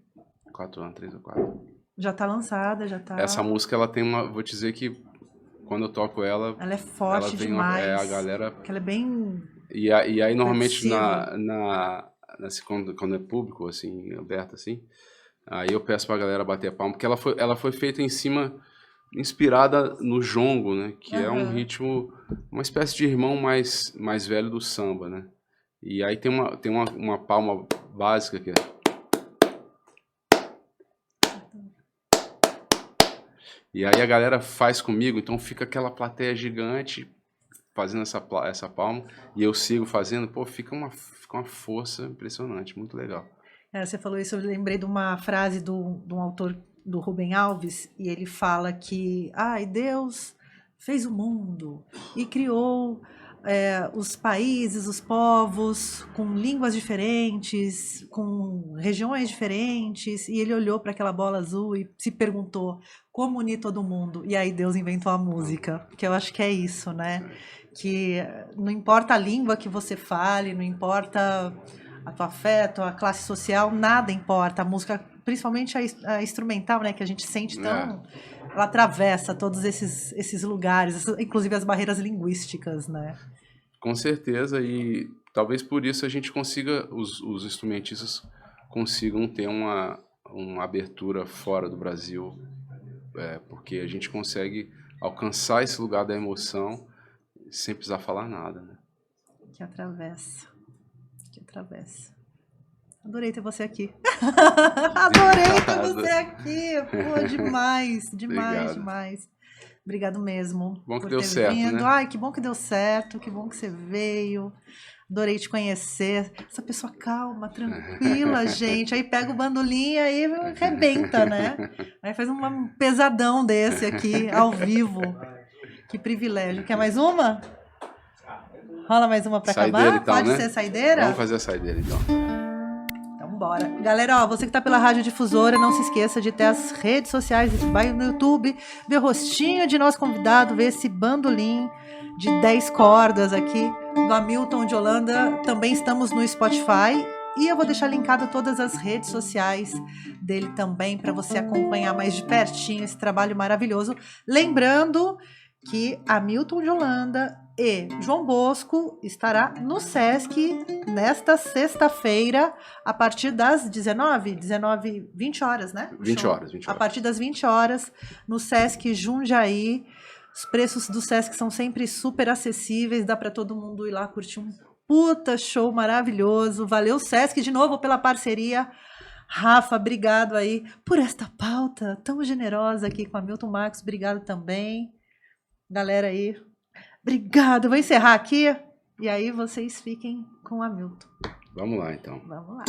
4 anos, 3 ou 4. Já tá lançada, já tá... Essa música, ela tem uma... Vou te dizer que quando eu toco ela... Ela é forte demais. A galera... Porque ela é bem... E aí normalmente, reflexiva. quando é público, assim, aberto, assim, aí eu peço pra galera bater a palma, porque ela foi feita inspirada no jongo, né? Que é um ritmo, uma espécie de irmão mais velho do samba, né? E aí tem uma palma básica que é... E aí a galera faz comigo, então fica aquela plateia gigante fazendo essa palma, e eu sigo fazendo, pô, fica uma força impressionante, muito legal. Você falou isso, eu lembrei de uma frase de um autor, do Rubem Alves, e ele fala que Deus fez o mundo e criou os países, os povos com línguas diferentes, com regiões diferentes, e ele olhou para aquela bola azul e se perguntou como unir todo mundo, e aí Deus inventou a música, que eu acho que é isso, né? Que não importa a língua que você fale, não importa a tua fé, a tua classe social, nada importa. A música, principalmente a instrumental, né, que a gente sente tão... Ela atravessa todos esses lugares, inclusive as barreiras linguísticas, né? Com certeza, e talvez por isso a gente consiga, os instrumentistas consigam ter uma abertura fora do Brasil, porque a gente consegue alcançar esse lugar da emoção sem precisar falar nada, né? Que atravessa. Adorei ter você aqui. Adorei ter você aqui. Pô, demais. Obrigado mesmo. Bom que deu certo, vindo. Né? Ai, que bom que deu certo, que bom que você veio. Adorei te conhecer. Essa pessoa calma, tranquila, gente. Aí pega o bandolim e aí arrebenta, né? Aí faz um pesadão desse aqui, ao vivo. Que privilégio. Quer mais uma? Rola mais uma pra acabar? Então, pode né? ser saideira? Vamos fazer a saideira, então. Então, bora. Galera, você que tá pela Rádio Difusora, não se esqueça de ter as redes sociais. Vai no YouTube, ver o rostinho de nosso convidado, ver esse bandolim de 10 cordas aqui do Hamilton de Holanda. Também estamos no Spotify. E eu vou deixar linkado todas as redes sociais dele também, para você acompanhar mais de pertinho esse trabalho maravilhoso. Lembrando que Hamilton de Holanda e João Bosco estará no Sesc nesta sexta-feira, a partir das 20 horas, né? 20 horas. A partir das 20 horas, no Sesc Jundiaí. Os preços do Sesc são sempre super acessíveis, dá para todo mundo ir lá curtir um puta show maravilhoso. Valeu, Sesc, de novo pela parceria. Rafa, obrigado aí por esta pauta tão generosa aqui com a Hamilton Marcos. Obrigado também. Galera aí, obrigado. Vou encerrar aqui e aí vocês fiquem com o Hamilton. Vamos lá, então. Vamos lá.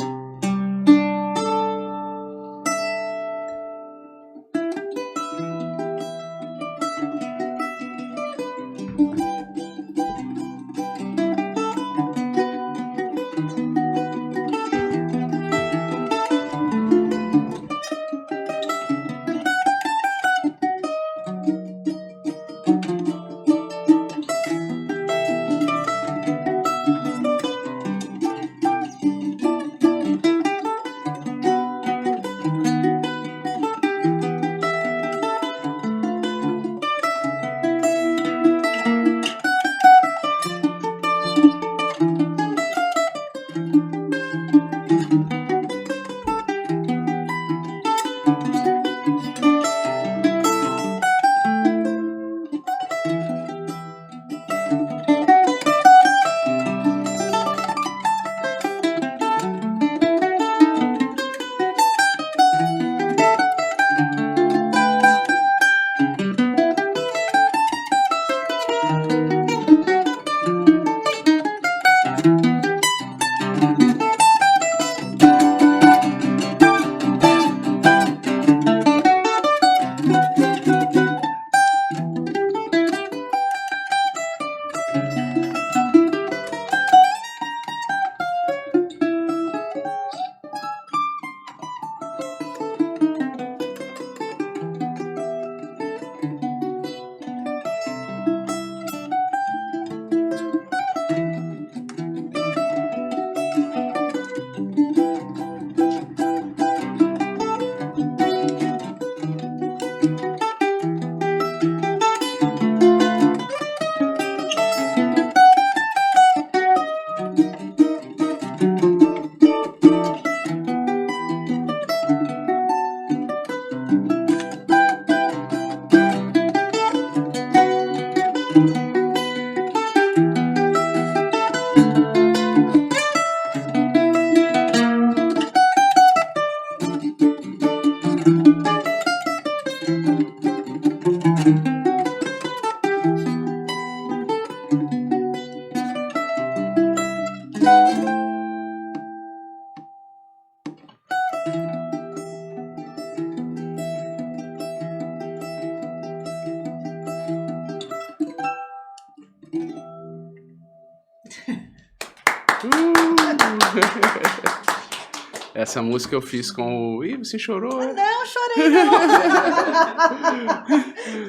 Essa música eu fiz com o... Ih, você chorou? Não, chorei não.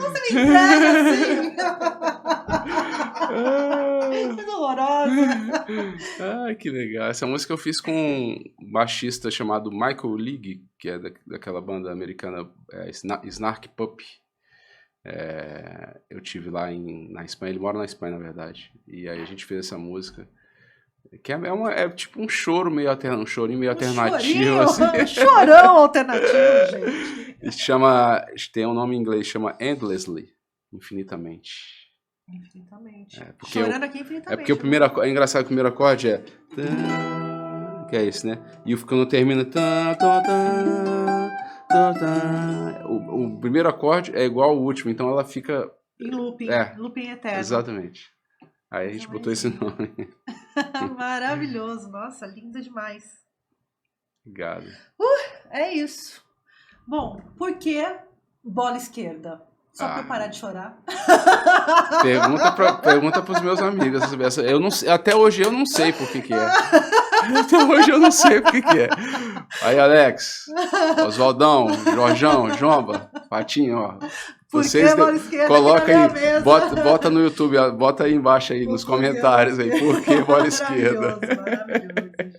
Você me entrega assim. Coisa horrorosa. Ai, que legal. Essa música eu fiz com um baixista chamado Michael League, que é daquela banda americana Snark Puppy. Eu tive lá na Espanha, ele mora na Espanha, na verdade. E aí a gente fez essa música. Que é tipo um choro meio alternativo, um chorinho meio alternativo. Chorinho, assim. chorão alternativo, gente. Tem um nome em inglês, chama Endlessly, infinitamente. Infinitamente. Porque Chorando aqui infinitamente. porque o primeiro acorde, é engraçado que o primeiro acorde é... Que é esse, né? E quando termina... O primeiro acorde é igual ao último, então ela fica... Em looping, looping eterno. Exatamente. Aí a gente botou esse nome. Maravilhoso, nossa, linda demais. Obrigado. É isso. Bom, por que bola esquerda? Só pra eu parar de chorar? Pergunta pros meus amigos. Eu não sei, até hoje eu não sei por que é. Até hoje eu não sei por que é. Aí, Alex, Oswaldão, Jorjão, Jomba, Patinho, ó. Vocês coloca aí, bota no YouTube, bota aí embaixo aí nos comentários aí, por que bola esquerda. Maravilhoso, gente.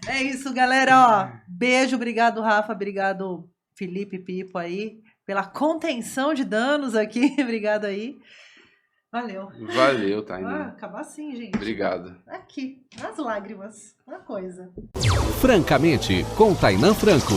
É isso, galera, ó. Beijo, obrigado, Rafa, obrigado, Felipe Pipo aí, pela contenção de danos aqui, obrigado aí. Valeu. Valeu, Tainá. Acabar assim, gente. Obrigado. Aqui, nas lágrimas, uma coisa. Francamente, com Tainá Franco.